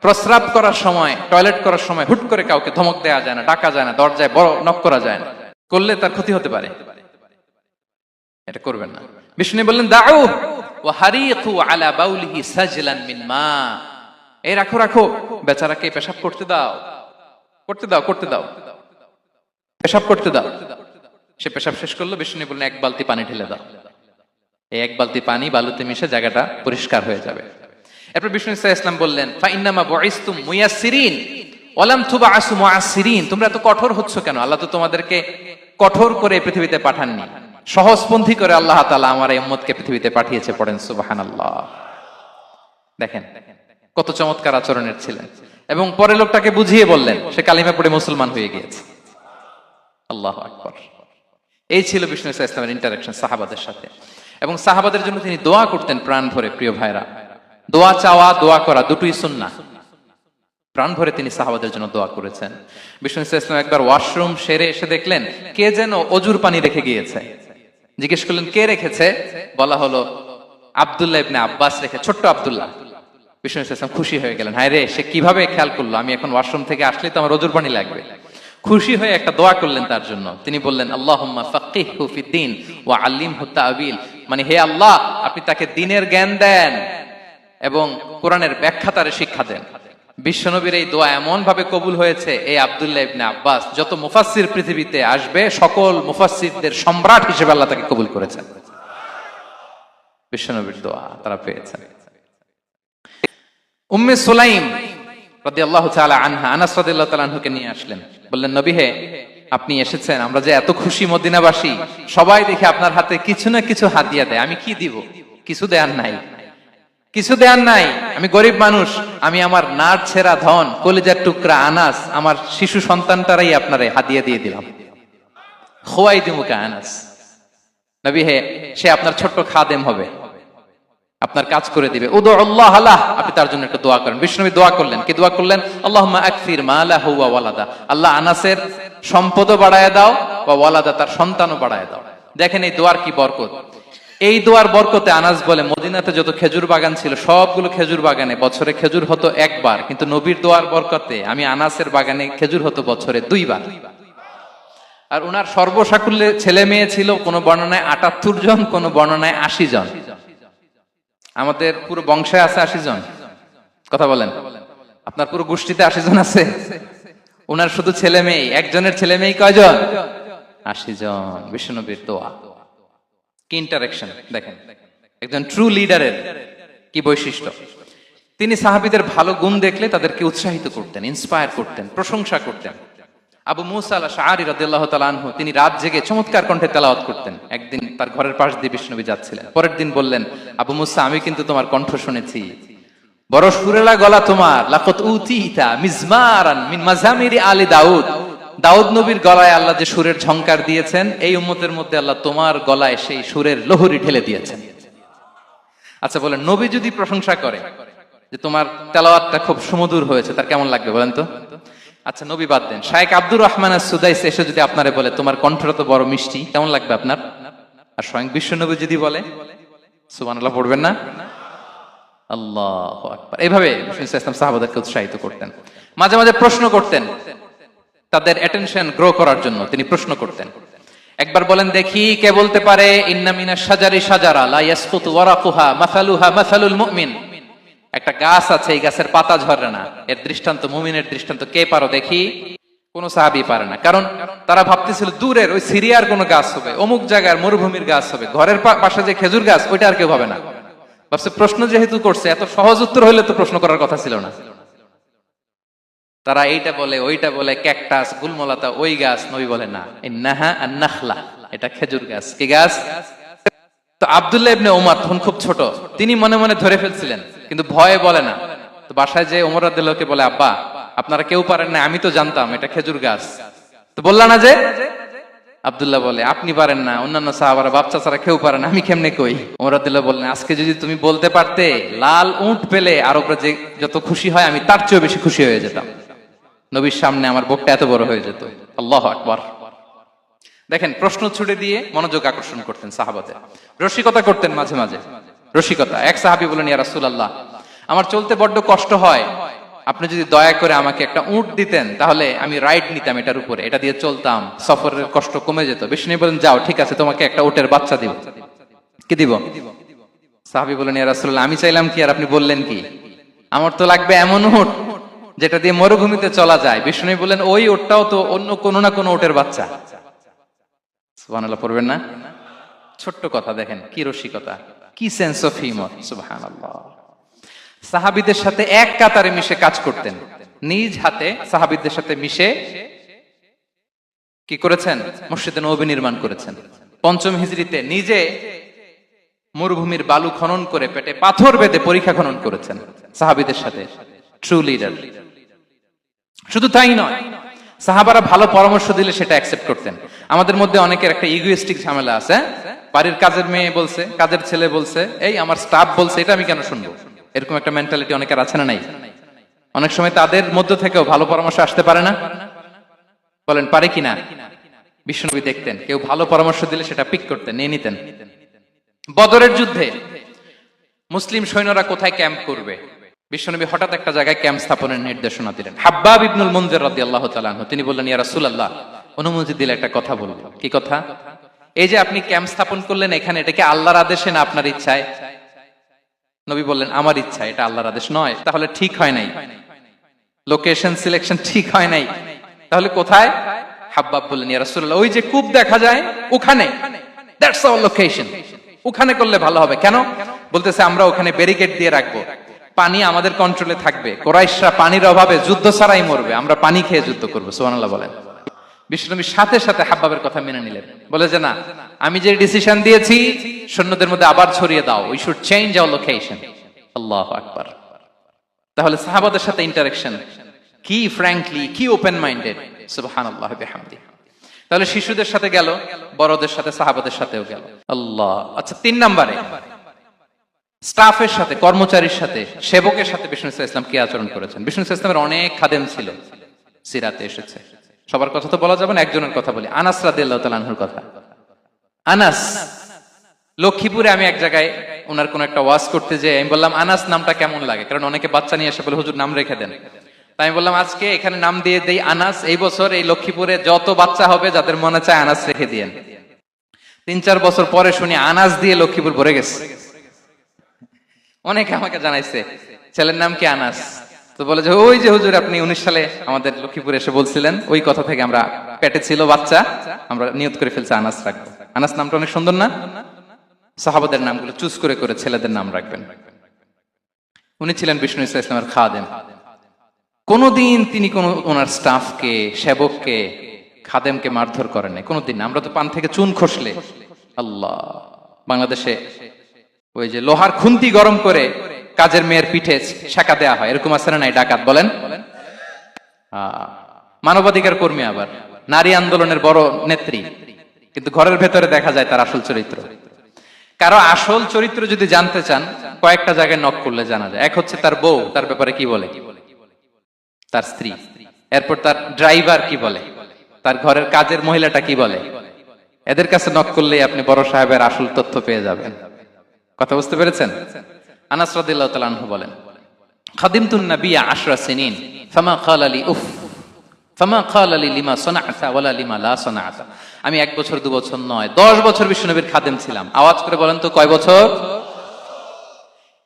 প্রস্রাব করার সময়, টয়লেট করার সময় হুট করে কাউকে ধমক দেওয়া যায় না, ডাকা যায় না, দরজায় বড় নক করা যায় না, করলে তার ক্ষতি হতে পারে, এটা করবেন না। বিশ্বনবী বললেন দাও ওয়া হারিকু আলা বাউলিহি সাজলান মিন মা, এই রাখো রাখো, বেচারাকে পেশাব করতে দাও, করতে দাও, করতে দাও, পেশাব করতে দাও। সে পেশাব শেষ করলো। বিশ্বনবী বললেন এক বালতি পানি ঢেলে দাও। এই এক বালতি পানি বালুতে মিশে জায়গাটা পরিষ্কার হয়ে যাবে। এরপর বিষ্ণু ইসলাম বললেন ফা ইন্নামা বুইসতুম মুয়াসসিরিন ওয়া লাম তুবআসু মুআসসিরিন, তোমরা এত কঠোর হচ্ছ কেন? আল্লাহ তো তোমাদেরকে কঠোর করে পৃথিবীতে পাঠাননি, সহজপন্থী করে আল্লাহ তাআলা আমার এই উম্মতকে পৃথিবীতে পাঠিয়েছে। পড়েন সুবহানাল্লাহ। দেখেন কত চমৎকার আচরণের ছিলেন। এবং পরে লোকটাকে বুঝিয়ে বললেন, সে কালিমা পড়ে মুসলমান হয়ে গিয়েছে। আল্লাহু আকবার। এই ছিল বিষ্ণু ইসলামের ইন্টারাকশন সাহাবাদের সাথে। এবং সাহাবাদের জন্য তিনি দোয়া করতেন প্রাণ ভরে। প্রিয় ভাইরা, দোয়া চাওয়া, দোয়া করা দুটোই সুন্নাহ। প্রাণ ভরে তিনি সাহাবাদের জন্য দোয়া করেছেন। বিষ্ণু ইসলাম একবার ওয়াশরুম সেরে এসে দেখলেন কে যেন অজুর পানি রেখে গিয়েছে। জিজ্ঞেস করলেন কে রেখেছে? বলা হলো আব্দুল্লাহ ইবনে আব্বাস রেখে, ছোট্ট আব্দুল্লাহ। বিষ্ণু ইসলাম খুশি হয়ে গেলেন, হায় রে, সে কিভাবে খেয়াল করলো, আমি এখন ওয়াশরুম থেকে আসলে তো আমার অজুর পানি লাগবে। খুশি হয়ে একটা দোয়া করলেন তার জন্য। তিনি বললেন আল্লাহুম্মা ফাক্কিহহু ফিদ্দীন ওয়া আল্লিমহু তা'বীল, মানে হে আল্লাহ, আপনি তাকে দ্বীনের জ্ঞান দেন এবং কোরআনের ব্যাখ্যা তারে শিক্ষা দেন। বিশ্বনবীর এই দোয়া এমন ভাবে কবুল হয়েছে, এই আব্দুল্লাহ ইবনে আব্বাস যত মুফাসসির পৃথিবীতে আসবে সকল মুফাসসিরদের সম্রাট হিসেবে আল্লাহ তাকে কবুল করেছেন। বিশ্বনবীর দোয়া তারা পেয়েছেন। উম্মে সুলাইম রাদিয়াল্লাহু তাআলা আনহা আনাস রাদিয়াল্লাহু তাআলা আনহুকে নিয়ে আসলেন, বললেন নবী হে, আপনি এসেছেন, আমরা যে এত খুশি মদিনাবাসী, সবাই দেখে আপনার হাতে কিছু না কিছু হাদিয়া দেয়, আমি কি দিব? কিছু দেয়ার নাই, কিছু দেয়ার নাই, আমি গরিব মানুষ, আমি আমার নার ছেঁড়া ধন, কলিজার টুকরা আনাস, আমার শিশু সন্তানটারাই আপনারে হাদিয়া দিয়ে দিলাম। খুয়াইদিমুকা আনাস, নবী হে, সে আপনার ছোট্ট খাদেম হবে, আপনার কাজ করে দিবে। উদু আল্লাহ আলাহ, আপনি তার জন্য একটা দোয়া করেন। বিষ্ণু নবী দোয়া করলেন, কি দোয়া করলেন? আল্লাহুম্মা আকসির মালাহু ওয়া ওয়ালাদা, আল্লাহ আনাসের সম্পদও বাড়ায় দাও, ওয়া ওয়ালাদা, তার সন্তানও বাড়ায় দাও। দেখেন এই দোয়ার কি বরকত। এই দোয়ার বরকতে আনাস বলে মদিনাতে যত খেজুর বাগান ছিল সবগুলো খেজুর বাগানে বছরে খেজুর হতো একবার, কিন্তু নবীর দোয়ার বরকতে আমি আনাসের বাগানে খেজুর হতো বছরে 2 বার। আর উনার সর্বসাকুল্যে ছেলে মেয়ে ছিল, কোন বর্ণনায় 78 জন, কোন বর্ণনায় 80 জন। আমাদের পুরো বংশে আছে 80 জন, কথা বলেন। আপনার পুরো গোষ্ঠীতে 80 জন আছে? উনার শুধু ছেলে মেয়ে, একজনের ছেলে মেয়ে কয়জন? 80 জন। বিশ্বনবীর দোয়া কি ইন্টারেকশন দেখেন, একজন ট্রু লিডারের কি বৈশিষ্ট্য। তিনি সাহাবীদের ভালো গুণ দেখলে তাদেরকে উৎসাহিত করতেন, ইন্সপায়ার করতেন, প্রশংসা করতেন। আবু মুসা আল-আশআরী রাদিয়াল্লাহু তাআলা আনহু, তিনি রাত জেগে চমৎকার কণ্ঠে তেলাওয়াত করতেন। একদিন তার ঘরের পাশ দিয়ে বিষ্ণু নবী যাচ্ছিলেন, পরের দিন বললেন, আবু মুসা, আমি কিন্তু তোমার কণ্ঠ শুনেছি, বড় সুরেলা গলা তোমার। লাকাত উতিতা মিজমারান মিন মাজামিরি আলি দাউদ, দাউদ নবীর গলায় আল্লাহ যে সুরের ঝংকার দিয়েছেন, এই উম্মতের মধ্যে আল্লাহ তোমার গলায় সেই সুরের লোহরী ঢেলে দিয়েছেন। আচ্ছা বলেন, নবী যদি প্রশংসা করে যে তোমার তেলাওয়াতটা খুব সুমধুর হয়েছে, তার কেমন লাগবে বলেন তো? আচ্ছা নবী বাদ দেন, শায়েখ আব্দুর রহমান আস-সুদাইস এসে যদি আপনারে বলে তোমার কণ্ঠটা তো বড় মিষ্টি, কেমন লাগবে আপনার? আর স্বয়ং বিশ্বনবী যদি বলে, সুবহানাল্লাহ পড়বেন না? আল্লাহু আকবার। এইভাবে বিষ্ণু ইসলাম সাহাবাদেরকে উৎসাহিত করতেন। মাঝে মাঝে প্রশ্ন করতেন, তাদের অ্যাটেনশন গ্রো করার জন্য তিনি প্রশ্ন করতেন। একবার বলেন দেখি, কে বলতে পারে ইন্না মিনাশ শাজারি শাজারা লা ইয়াসকুতু ওয়ারাকুহা মাসালুহা মাসালুল মুমিন, একটা গাছ আছে, এই গাছের পাতা ঝরে না, এর দৃষ্টান্ত মুমিনের দৃষ্টান্ত। কে পারো দেখি? কোন সাহাবী পারে না, কারণ তারা ভাবতেছিল দূরের ওই সিরিয়ার কোন গাছ হবে, অমুক জায়গার মরুভূমির গাছ হবে, ঘরের পাশে যে খেজুর গাছ ওইটা আর কেউ হবে না। ভাবছে প্রশ্ন যেহেতু করছে, এত সহজ উত্তর হইলে তো প্রশ্ন করার কথা ছিল না। তারা এইটা বলে, ওইটা বলে, ক্যাকটাস, গুলমলাতা, ওই গাছ। নবী বলে না, ইন্নাহা আন-নাখলা, এটা খেজুর গাছ। কি গাছ? তো আব্দুল্লাহ ইবনে ওমর তখন খুব ছোট, তিনি মনে মনে ধরে ফেলছিলেন, কিন্তু ভয়ে বলে না। তো বাসায় যে ওমর রাদিয়াল্লাহু বলে, আব্বা আপনারা কেউ পারেন না, আমি তো জানতাম এটা খেজুর গাছ, তো বললা না যে? আব্দুল্লাহ বলে, আপনি পারেন না, অন্যান্য সাহাবারা বাচ্চা ছাড়া কেউ পারে না, আমি কেমনে কই? ওমর রাদিয়াল্লাহু বললেন, আজকে যদি তুমি বলতে পারতে, লাল উট পেলে আরবরা যে যত খুশি হয়, আমি তার চেয়েও বেশি খুশি হয়ে যেতাম। নবীর সামনে আমার বুকটা এত বড় হয়ে যেত। আল্লাহু আকবার। দেখেন, প্রশ্ন ছুড়ে দিয়ে মনোযোগ আকর্ষণ করতেন সাহাবাদের, রসিকতা করতেন মাঝে মাঝে। রসিকতা, এক সাহাবী বলেন, ইয়া রাসূলুল্লাহ, আমার চলতে বড্ড কষ্ট হয়, আপনি যদি দয়া করে আমাকে একটা উট দিতেন, তাহলে আমি রাইড নিতাম এটার উপরে, এটা দিয়ে চলতাম, সফরের কষ্ট কমে যেত। বিষ্ণু বলেন, যাও, ঠিক আছে, তোমাকে একটা উটের বাচ্চা দিব। কি দিব? সাহাবী বলেন, ইয়া রাসূলুল্লাহ, আমি চাইলাম কি আর আপনি বললেন কি? আমার তো লাগবে এমন উট যেটা দিয়ে মরুভূমিতে চলা যায়। বিষ্ণু বলেন, ওই উটটাও তো অন্য কোনো না কোনো উটের বাচ্চা। সুবহানাল্লাহ পড়বেন না? ছোট্ট কথা, দেখেন কি রসিকতা, কি সেন্স অফ হিউমার। সুবহানাল্লাহ। সাহাবীদের সাথে এক কাতারে মিশে কাজ করতেন, নিজ হাতে সাহাবীদের সাথে মিশে কি করেছেন? মসজিদে নববী নির্মাণ করেছেন। 5ম হিজরিতে নিজে মরুভূমির বালু খনন করে পেটে পাথর বেঁধে পরীক্ষা খনন করেছেন সাহাবীদের সাথে। True leader. শুধু তাই নয়, সাহাবারা ভালো পরামর্শ দিলে সেটা অ্যাকসেপ্ট করতেন। আমাদের মধ্যে অনেকের একটা ইগোইস্টিক ঝামেলা আছে, বাড়ির কাজের মেয়ে বলছে, কাজের ছেলে বলছে, এই আমার স্টাফ বলছে, এটা আমি কেন শুনবো? এরকম একটা মেন্টালিটি অনেকের আছে না নাই? অনেক সময় তাদের মধ্য থেকেও ভালো পরামর্শ আসতে পারে না? বলেন পারে কিনা? বিশ্বনবী দেখতেন কেউ ভালো পরামর্শ দিলে সেটা পিক করতেন, নিয়ে নিতেন। বদরের যুদ্ধে মুসলিম সৈন্যরা কোথায় ক্যাম্প করবে, বিশ্বনবী হঠাৎ একটা জায়গায় ক্যাম্প স্থাপনের নির্দেশনা দিলেন। হাব্বাব ইবনুল মুনজির রাদিয়াল্লাহু তাআলা আনহু তিনি বললেন, ইয়া রাসূলুল্লাহ, অনুমতি দিলে একটা কথা বলবো। কি কথা? এই যে আপনি ক্যাম্প স্থাপন করলেন এখানে, এটা কি আল্লাহর আদেশে না আপনার ইচ্ছায়? নবী বললেন, আমার ইচ্ছা, এটা আল্লাহর আদেশ নয়। তাহলে ঠিক হয় নাই, লোকেশন সিলেকশন ঠিক হয় নাই। তাহলে কোথায়? হাব্বাব বললেন, ইয়া রাসূলুল্লাহ, ওই যে কূপ দেখা যায় ওখানে, দ্যাটস আওয়ার লোকেশন, ওখানে করলে ভালো হবে। কেন? বলতেছে, আমরা ওখানে ব্যারিকেড দিয়ে রাখবো, পানি আমাদের কন্ট্রোলে থাকবে, কুরাইশরা পানির অভাবে যুদ্ধ ছাড়াই মরবে, আমরা পানি খেয়ে যুদ্ধ করবো। সুবহানাল্লাহ বলেন। বিশ্বনবী সাথে সাথে হাব্বাবের কথা মেনে নিলেন, বলে যে না, আমি যে ডিসিশন দিয়েছি সৈন্যদের মধ্যে আবার ছড়িয়ে দাও, we should change our location. আল্লাহু আকবার। তাহলে সাহাবাদের সাথে ইন্টারেকশন কি ফ্র্যাঙ্কলি, কি ওপেন মাইন্ডেড, সুবহানাল্লাহ বিহামদি। তাহলে শিশুদের সাথে গেল, বড়দের সাথে, সাহাবাদের সাথেও গেল। আল্লাহ। আচ্ছা, 3 নম্বরে স্টাফের সাথে, কর্মচারীর সাথে, সেবকের সাথে বিষ্ণু ইসলাম কি আচরণ করেছেন? বিষ্ণু ইসলামের অনেক খাদেম ছিল, সিরাতে এসেছে। সবার কথা তো বলা যাবে না, একজনের কথা বলি, আনাস রাদিয়াল্লাহু তাআলা আনহুর কথা। আনাস, লক্ষ্মীপুরে আমি এক জায়গায় ওনার কোন একটা ওয়াজ করতে যেয়ে আমি বললাম, আনাস নামটা কেমন লাগে? কারণ অনেকে বাচ্চা নিয়ে এসে বলে, হুজুর নাম রেখে দেন। তাই আমি বললাম, আজকে এখানে নাম দিয়ে দেই আনাস। এই বছর এই লক্ষ্মীপুরে যত বাচ্চা হবে, যাদের মনে চায় আনাস রেখে দিয়েন। 3-4 বছর পরে শুনি আনাস দিয়ে লক্ষ্মীপুর ভরে গেছে। অনেকে আমাকে জানাইছে ছেলের নাম কি আনাস। তো বলে যে, ওই যে হুজুর আপনি 19 সালে আমাদের লক্ষ্মীপুরে এসে বলছিলেন, ওই কথা থেকে আমরা, পেটে ছিল বাচ্চা, আমরা নিয়ত করে ফেলছি আনাস রাখবো। আনাস নামটা অনেক সুন্দর না? সাহাবাদের নামগুলো চুজ করে করে ছেলেদের নাম রাখবেন। উনি ছিলেন বিষ্ণু ইসলামের খাদেম। কোনদিন তিনি কোন ওনার স্টাফকে, সেবককে, খাদেমকে মারধর করেন নাই কোনদিন। আমরা তো পান থেকে চুন খসলে, আল্লাহ, বাংলাদেশে ওই যে লোহার খুন্তি গরম করে কাজের মেয়ের পিঠে শেখা দেয়া হয়, এরকম আছে না নাই? ডাকাত বলেন। মানবাধিকার কর্মী, আবার নারী আন্দোলনের বড় নেত্রী, কিন্তু ঘরের ভেতরে দেখা যায় তার আসল চরিত্র। কারো আসল চরিত্র যদি জানতে চান, কয়েকটা জায়গায় নক করলে জানা যায়। এক হচ্ছে তার বউ, তার ব্যাপারে কি বলে, তার স্ত্রী। এরপর তার ড্রাইভার কি বলে, তার ঘরের কাজের মহিলাটা কি বলে। এদের কাছে নক করলেই আপনি বড় সাহেবের আসল তথ্য পেয়ে যাবেন। কথা বুঝতে পেরেছেন? আনাস রাদিয়াল্লাহু তাআলা আনহু বলেন, খাদিমতুন নাবিয়্যা 10 সিনিন ফামা ক্বালা লি উফ ফামা ক্বালা লি লিমা সানা'তা ওয়ালা লিমা লা সানা'তা। আমি 1 বছর 2 বছর নয়, 10 বছর বিশ্বনবীর খাদেম ছিলাম। আওয়াজ করে বলেন তো, কয় বছর?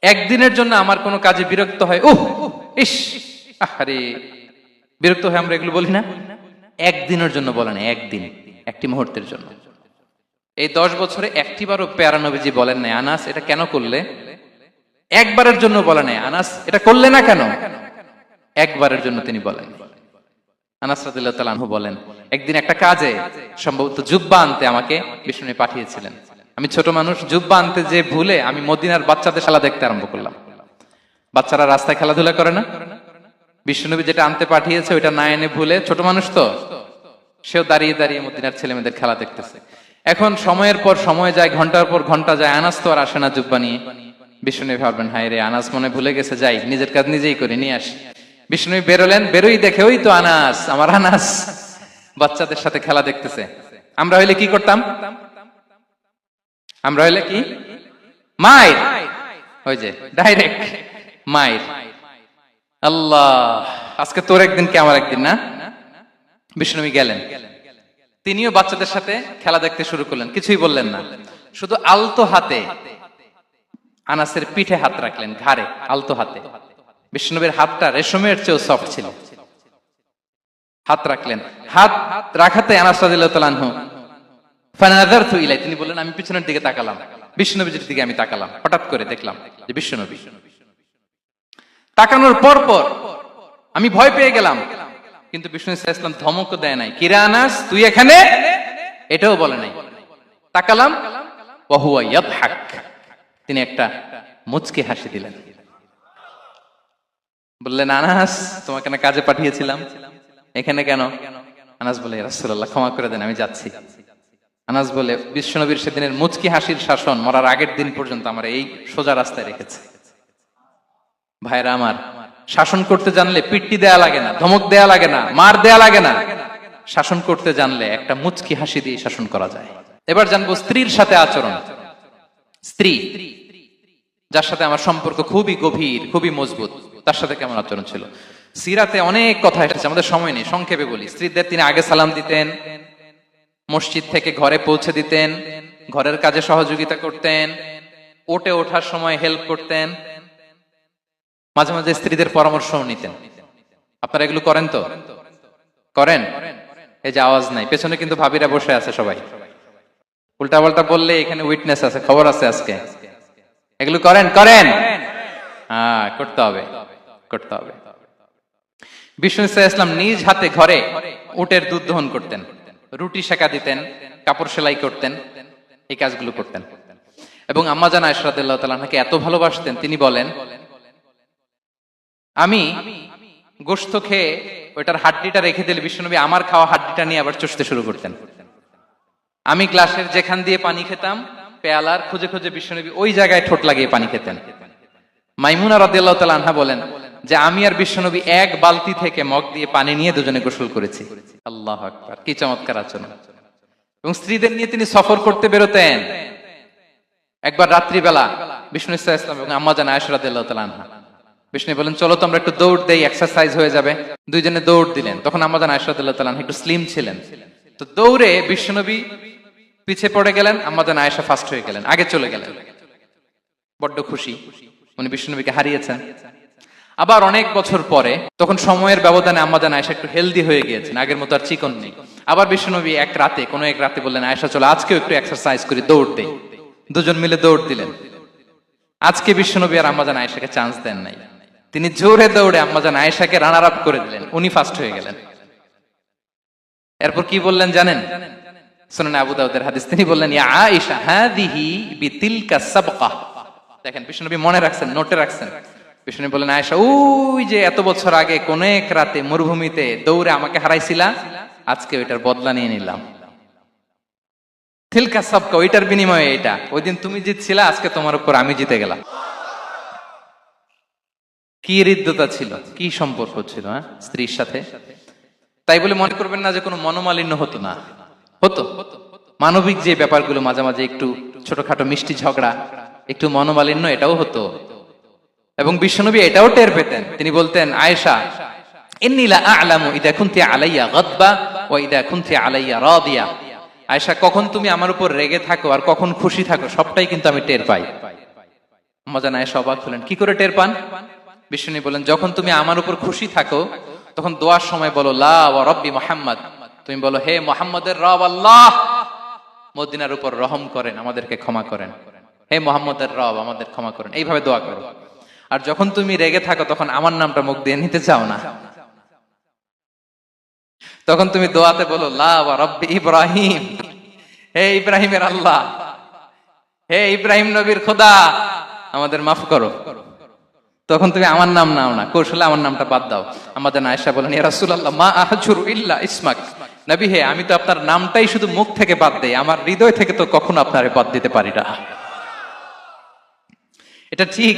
একদিনের জন্য আমার কোনো কাজে বিরক্ত হয়, উহ ইস, আরে, বিরক্ত হয় আমরা এগুলো বলি না? একদিনের জন্য বলেন, একদিন, একটি মুহূর্তের জন্য। এই 10 বছরে একটিবারও পেয়ারা নবীজি বলেন নাই, আনাস এটা কেন করলে? একবারের জন্য বলে নাই, আনাস এটা করলে না কেন? একবারের জন্য তিনি বলেন। আনাস রাদিয়াল্লাহু তাআলা আনহু বলেন, একদিন একটা কাজে, সম্ভবত জুব্বা আনতে আমাকে বিষ্ণু পাঠিয়েছিলেন। আমি ছোট মানুষ, জুব্বা আনতে যে ভুলে আমি মদিনার বাচ্চাদের খেলা দেখতে আরম্ভ করলাম। বাচ্চারা রাস্তায় খেলাধুলা করে না? বিশ্বনবী যেটা আনতে পাঠিয়েছে ওইটা না এনে ভুলে, ছোট মানুষ তো, সেও দাঁড়িয়ে দাঁড়িয়ে মদিনার ছেলেমেয়েদের খেলা দেখতেছে। এখন সময়ের পর সময় যায়, ঘন্টার পর ঘন্টা যায়, আনাস তো আর আসে না জুব্বা নিয়ে। বিষ্ণু ভাবলেন, হায় রে, আনাস মনে ভুলে গেছে, যাই নিজের কাজ নিজেই করে নিয়ে আসি। বিষ্ণু বেরোলেন, বেরোই দেখে ওই তো আনাস, আমার আনাস বাচ্চাদের সাথে খেলা দেখতেছে। আমরা হইলে কি করতাম? আমরা হইলে কি? মাইর, ওই যে ডাইরেক্ট মাইর। আল্লাহ, আজকে তোর একদিন কি আমার একদিন না? বিষ্ণু গেলেন, তিনিও বাচ্চাদের সাথে খেলা দেখতে শুরু করলেন, কিছুই বললেন না, শুধু আলতো হাতে আনাসের পিঠে হাত রাখলেন, ঘাড়ে, আলতো হাতে। বিষ্ণুবীর হাতটা রেশমের চেয়েও সফট ছিল। হাত রাখলেন, হাত রাখাতে আনাস রাদিয়াল্লাহু তাআলা আনহু ফানাযারতু ইলাই, তিনি বললেন, আমি পিছনের দিকে তাকালাম, বিষ্ণুবীর দিকে আমি তাকালাম। হঠাৎ করে দেখলাম যে বিষ্ণুবী। তাকানোর পর পর আমি ভয় পেয়ে গেলাম, কিন্তু বিষ্ণু ইসলাম ধমকও দেয় নাই, কিরে আনাস তুই এখানে, এটাও বলে নাই। তাকালাম, ওয়া হুয়া ইয়াদহাক, তিনি একটা মুচকি হাসি দিলেন। বললেন, আনাস তোমাকে না কাজে পাঠিয়েছিলাম, এখানে কেন? আনাস বলে, ইয়া রাসূলুল্লাহ ক্ষমা করে দেন, আমি যাচ্ছি। আনাস বলে, বিশ্বনবীর সেদিনের মুচকি হাসির শাসন মরার আগের দিন পর্যন্ত আমার এই সোজা রাস্তায় রেখেছে। ভাইরা আমার, শাসন করতে জানলে পিট্টি দেয়া লাগে না, ধমক দেয়া লাগে না, মার দেয়া লাগে না। শাসন করতে জানলে একটা মুচকি হাসি দিয়ে শাসন করা যায়। এবার জানবো স্ত্রীর সাথে আচরণ। স্ত্রী যার সাথে আমার সম্পর্ক খুবই গভীর, খুবই মজবুত, তার সাথে কেমন আচরণ ছিল। সিরাতে অনেক কথা এসেছে, আমাদের সময় নেই, সংক্ষেপে বলি। স্ত্রীদের তিনি আগে সালাম দিতেন, মসজিদ থেকে ঘরে পৌঁছে দিতেন, ঘরের কাজে সহযোগিতা করতেন, ওঠে ওঠার সময় হেল্প করতেন, মাঝে মাঝে স্ত্রীদের পরামর্শও নিতেন। আপনারা এগুলো করেন তো? করেন? এই যে আওয়াজ নাই, পেছনে কিন্তু ভাবিরা বসে আছে সবাই। উল্টা পাল্টা বললে এখানে উইটনেস আছে, খবর আছে আজকে। এগুলো করেন? করেন? হ্যাঁ, করতে হবে, করতে হবে। বিষ্ণু ইসলাম নিজ হাতে ঘরে উটের দুধ দহন করতেন, রুটি সেকা দিতেন, কাপড় সেলাই করতেন, এই কাজগুলো করতেন। এবং আম্মা জান আয়েশা রাদিয়াল্লাহু তাআলা আনহাকে এত ভালোবাসতেন, তিনি বলেন, আমি গোশত খেয়ে ওইটার হাড্ডিটা রেখে দিলে বিশ্বনবী আমার খাওয়া হাড্ডিটা নিয়ে আবার চষতে শুরু করতেন। আমি গ্লাসের যেখান দিয়ে পানি খেতাম, পেয়ালার খুঁজে খুঁজে বিশ্বনবী ওই জায়গায় ঠোঁট লাগিয়ে পানি খেতেন। মাইমুনা রাদিয়াল্লাহু তাআলা আনহা বলেন যে আমি আর বিশ্বনবী এক বালতি থেকে মগ দিয়ে পানি নিয়ে দুজনে গোসল করেছি। আল্লাহু আকবার, কি চমৎকার আচরণ। এবং স্ত্রীদের নিয়ে তিনি সফর করতে বেরোতেন। একবার রাত্রিবেলা বিষ্ণু ইসলাম এবং আম্মা জান আয়েশা রাদিয়াল্লাহু তাআলা আনহা, বিষ্ণু বলেন চলো তো আমরা একটু দৌড় দেই, এক্সারসাইজ হয়ে যাবে। দুইজনে দৌড় দিলেন। তখন আম্মা জান আয়েশা রাদিয়াল্লাহু তাআলা আনহা একটু স্লিম ছিলেন, তো দৌড়ে বিশ্বনবী পিছে পড়ে গেলেন, আম্মা জান আয়েশা ফার্স্ট হয়ে গেলেন, আগে চলে গেলেন। বড্ড খুশি, উনি বিশ্বনবীকে হারিয়েছেন। আবার অনেক বছর পরে, তখন সময়ের ব্যবধানে আম্মা জান আয়েশা একটু হেলদি হয়ে গিয়েছেন, আগের মতো আর চিকন নেই। আবার বিশ্বনবী এক রাতে বললেন, আয়েশা চলো আজকেও একটু এক্সারসাইজ করি, দৌড় দেই। দুজন মিলে দৌড় দিলেন। আজকে বিশ্বনবী আর আম্মা জান আয়েশাকে চান্স দেন নাই, তিনি জোরে দৌড়ে আম্মা জান আয়েশাকে রানার আপ করে দিলেন, উনি ফার্স্ট হয়ে গেলেন। এরপর কি বললেন জানেন? সুনানে আবু দাউদের হাদিস, তিনি বললেন, ইয়া আয়েশা হাদিহি বিতিলকা সাবকা। দেখেন বিশ্বনবী মনে রাখছেন, নোটে রাখছেন। বিশ্বনবী বললেন, আয়েশা ওই যে এত বছর আগে কোন এক রাতে মরুভূমিতে দৌড়ে আমাকে হারাইছিলা, আজকে ওইটার বদলা নিয়ে নিলাম। তিলকা সাবকা, ওইটার বিনিময়ে এটা। ওই দিন তুমি জিতছিলা, আজকে তোমার উপর আমি জিতে গেলাম। কি হৃদ্যতা ছিল, কি সম্পর্ক ছিল স্ত্রীর সাথে। তাই বলে মনে করবেন না যে কোনো মনোমালিন্য হতো না, হতো। মানবিক যে ব্যাপারগুলো, মাঝে মাঝে একটু ছোটখাটো মিষ্টি ঝগড়া, একটু মনোমালিন্য, এটাও হতো। এবং বিশ্বনবী এটাও টের পেতেন। তিনি বলতেন, আয়েশা ইন্নী লা আ'লামু ইযা কুনতি আলাইয়া গাদবা ওয়া ইযা কুনতি আলাইয়া রাদিয়া। আয়েশা, কখন তুমি আমার উপর রেগে থাকো আর কখন খুশি থাকো, সবটাই কিন্তু আমি টের পাই। আম্মা জান আয়েশা অবাক হলেন, কি করে টের পান? বিশ্বনবী বলেন, যখন তুমি আমার উপর খুশি থাকো তখন দোয়ার সময় বলো লা ওয়া রাব্বি মুহাম্মদ, তুমি বলো হে মুহাম্মদের রব আল্লাহ, মদিনার উপর রহম করেন, আমাদেরকে ক্ষমা করেন। হে মুহাম্মদের রব, আমাদের ক্ষমা করেন, এইভাবে দোয়া করো। আর যখন তুমি রেগে থাকো তখন আমার নামটা মুখ দিয়ে নিতে চাও না, তখন তুমি দোয়াতে বলো লা ওয়া রাব্বি ইব্রাহিম, হে ইব্রাহিমের আল্লাহ, হে ইব্রাহিম নবীর খোদা, আমাদের মাফ করো। তখন তুমি আমার নাম নাও না, কৌশলে আমার নামটা বাদ দাও। আমাদের আয়েশা বলেন, ইয়া রাসূলুল্লাহ মা আহজুরু ইল্লা ইসমাক, নবী হে, আমি তো আপনার নামটাই শুধু মুখ থেকে বাদ দেই, আমার হৃদয় থেকে তো কখনো আপনারে বাদ দিতে পারি না। এটা ঠিক,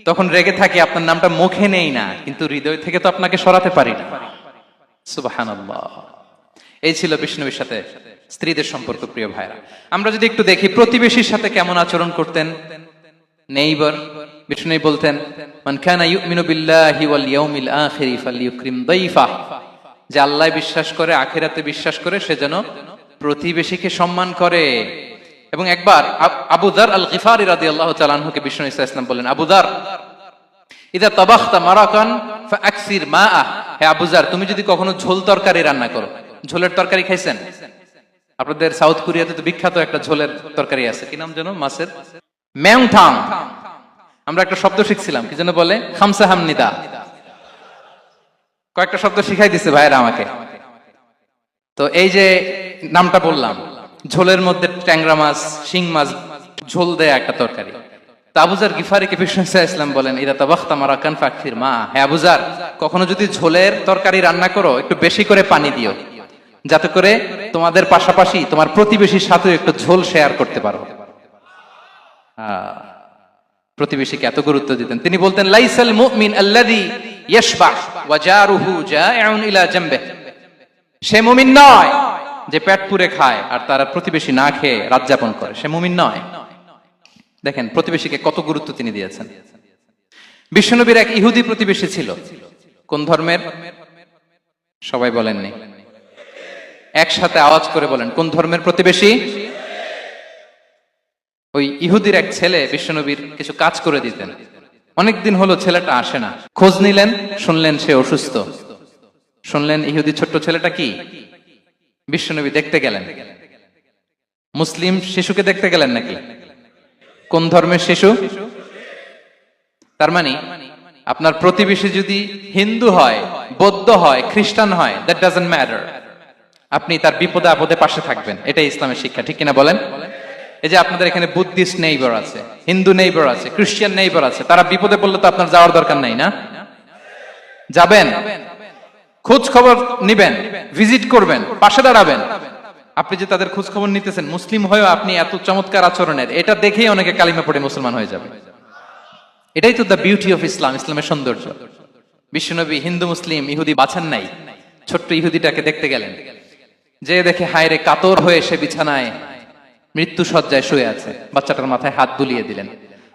তখন রেগে থাকি, আপনার নামটা মুখে নেই না, কিন্তু হৃদয় থেকে তো আপনাকে সরাতে পারি না। সুবহানাল্লাহ। এই ছিল বিষ্ণুবীর সাথে স্ত্রীদের সম্পর্ক। প্রিয় ভাইরা, আমরা যদি একটু দেখি প্রতিবেশীর সাথে কেমন আচরণ করতেন। নেইবার, বিষ্ণু বলতেন, মান কানা ইউমিনু বিল্লাহি ওয়াল ইয়াউমিল আখিরি ফালইউকরিম দাইফা, যে আল্লাহ বিশ্বাস করে, আখিরাতে বিশ্বাস করে, সে যেন প্রতিবেশীকে সম্মান করে। এবং একবার আবু যার আল গিফারি রাদিয়াল্লাহু তাআলা আনহুকে বিষ্ণু ইসলাম বললেন, আবু যার ইদা তাবাখতা মারাকান ফাআকসির মাআ, হে আবু যার, তুমি যদি কখনো ঝোল তরকারি রান্না করো, ঝোলের তরকারি খাইছেন? আপনাদের সাউথ কোরিয়াতে তো বিখ্যাত একটা ঝোলের তরকারি আছে, কি নাম যেন, মাছের মেংথাং। আমরা একটা শব্দ শিখছিলাম, কি যেন বলে, খামসা হামনিদা। কয়েকটা শব্দ শিখাই দিছে ভাইরা আমাকে। তো এই যে নামটা বললাম, ঝোলের মধ্যে ট্যাংরা মাছ, শিং মাছ ঝোল দেয়া একটা তরকারি। তা আবু যার গিফারিকে বিষ্ণু ইসলাম বলেন, ইদা তাবাখতা মারাকান ফাকফির মা, হে আবু যার, কখনো যদি ঝোলের তরকারি রান্না করো, একটু বেশি করে পানি দিও, যাতে করে তোমাদের পাশাপাশি তোমার প্রতিবেশীর সাথে একটু ঝোল শেয়ার করতে পারো। প্রতিবেশীকে এত গুরুত্ব দিতেন। তিনি বলতেন, লাইসাল মুমিন আল্লাযী ইয়াশবাহ ওয়া জারুহু জাইউন ইলা জামবিহি, সে মুমিন নয় যে পেট পুরে খায় আর তার প্রতিবেশী না খেয়ে রাত যাপন করে, সে মুমিন নয়। দেখেন প্রতিবেশীকে কত গুরুত্ব তিনি দিয়েছেন। বিশ্বনবীর এক ইহুদি প্রতিবেশী ছিল। কোন ধর্মের? সবাই বলেননি, একসাথে আওয়াজ করে বলেন, কোন ধর্মের প্রতিবেশী? ওই ইহুদির এক ছেলে বিশ্বনবীর কিছু কাজ করে দিতেন। অনেকদিন হলো ছেলেটা আসে না। খোঁজ নিলেন, শুনলেন সে অসুস্থ। শুনলেন ইহুদি ছোট্ট ছেলেটা কি? বিশ্বনবী দেখতে গেলেন। মুসলিম শিশুকে দেখতে গেলেন নাকি? কোন ধর্মের শিশু? তার মানে আপনার প্রতিবেশী যদি হিন্দু হয়, বৌদ্ধ হয়, খ্রিস্টান হয়, দ্যাট ডাজন্ট ম্যাটার, আপনি তার বিপদে আপদে পাশে থাকবেন। এটাই ইসলামের শিক্ষা, ঠিক কিনা বলেন? এই যে আপনাদের এখানে বুদ্ধিস্ট নেইবার আছে, হিন্দু নেইবার আছে, খ্রিস্টান নেইবার আছে, তারা বিপদে পড়লে তো আপনার যাওয়ার দরকার নাই, না? যাবেন, খোঁজ খবর নিবেন, ভিজিট করবেন, পাশে দাঁড়াবেন। আপনি যে তাদের খোঁজ খবর নিতেছেন, মুসলিম হয়েও আপনি এত চমৎকার আচরণের, এটা দেখেই অনেকে কালিমা পড়ে মুসলমান হয়ে যাবে। এটাই তো দ্য বিউটি অফ ইসলাম, ইসলামের সৌন্দর্য। বিশ্বনবী হিন্দু মুসলিম ইহুদি বাছান নাই, ছোট্ট ইহুদিটাকে দেখতে গেলেন। যে দেখে হায়রে, কাতর হয়ে সে বিছানায় মৃত্যু শয্যায় শুয়ে আছে। বাচ্চাটার মাথায় হাত বুলিয়ে দিলেন।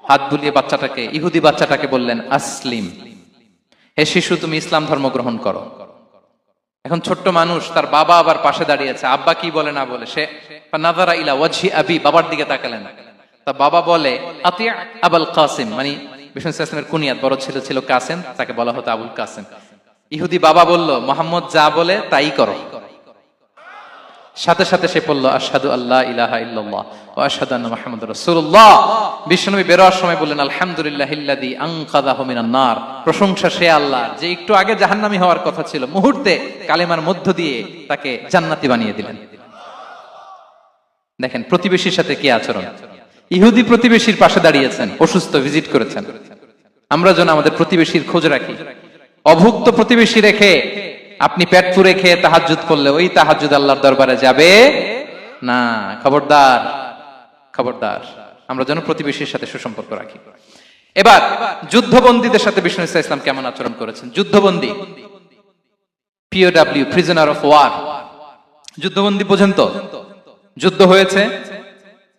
হাত বুলিয়ে বাচ্চাটাকে, ইহুদি বাচ্চাটাকে বললেন, আসলিম, হে শিশু তুমি ইসলাম ধর্ম গ্রহণ করো। এখন ছোট্ট মানুষ, তার বাবা আবার পাশে দাঁড়িয়ে আছে, আব্বা কি বলে না বলে, সে নাযারা ইলা ওয়াজহি আবি, বাবার দিকে তাকালেন। তা বাবা বলে আতি আবুল কাসিম, মানে বিষ্ণু ইসলামের কুনিয়াত, বড় ছেলে ছিল কাসেম, তাকে বলা হতো আবুল কাসেম। ইহুদি বাবা বলল, মোহাম্মদ যা বলে তাই করো। সাথে সাথে সে পড়ল আশহাদু আল্লা ইলাহা ইল্লাল্লাহ ওয়া আশহাদু আন্না মুহাম্মাদুর রাসূলুল্লাহ। বিশ্বনবী বের হওয়ার সময় বললেন, আলহামদুলিল্লাহিল্লাযী আনকাযাহু মিনান নার, প্রশংসা সে আল্লাহর যে একটু আগে জাহান্নামী হওয়ার কথা ছিল, মুহূর্তে কালেমার মধ্য দিয়ে তাকে জান্নাতি বানিয়ে দিলেন। দেখেন প্রতিবেশীর সাথে কি আচরণ। ইহুদি প্রতিবেশীর পাশে দাঁড়িয়েছেন, অসুস্থ, ভিজিট করেছেন। আমরা যেন আমাদের প্রতিবেশীর খোঁজ রাখি। অভুক্ত প্রতিবেশী রেখে আপনি পেট পুরে খেয়ে তাহাজ্জুদ করলে ওই তাহাজ্জুদ আল্লাহর দরবারে যাবে না। খবরদার, খবরদার, আমরা যেন প্রতিবেশীর সাথে সুসম্পর্ক রাখি। এবার যুদ্ধবন্দীদের সাথে বিষ্ণু ইসলাম কেমন আচরণ করেছেন। যুদ্ধবন্দী, পিওডব্লিউ, প্রিজনার অফ ওয়ার, যুদ্ধবন্দী পর্যন্ত যুদ্ধ হয়েছে,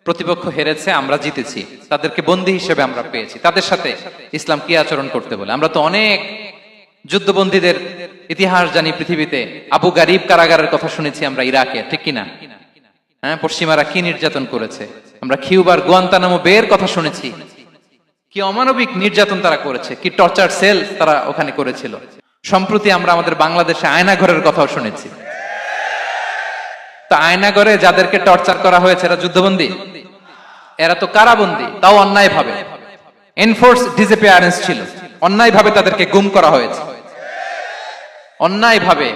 প্রতিপক্ষ হেরেছে, আমরা জিতেছি, তাদেরকে বন্দী হিসেবে আমরা পেয়েছি। তাদের সাথে ইসলাম কি আচরণ করতে বলে। আমরা তো অনেক যুদ্ধবন্দীদের ইতিহাস জানি পৃথিবীতে। আবু গারিব কারাগারের কথা শুনেছি আমরা ইরাকে, ঠিক কিনা? হ্যাঁ, পশ্চিমারা কি নির্যাতন করেছে। আমরা কিউবার গুয়ান্তানামো বের কথা শুনেছি, কি অমানবিক নির্যাতন তারা করেছে, কি টর্চার সেল তারা ওখানে করেছিল। সম্প্রতি আমরা আমাদের বাংলাদেশে আয়নাঘরের কথাও শুনেছি। তা আয়নাঘরে যাদেরকে টর্চার করা হয়েছে এরা যুদ্ধবন্দী? এরা তো কারাবন্দী, তাও অন্যায় ভাবে। এনফোর্স ডিসঅ্যাপিয়ারেন্স ছিল, অন্যায় ভাবে তাদেরকে গুম করা হয়েছে। অন্যায় ভাবে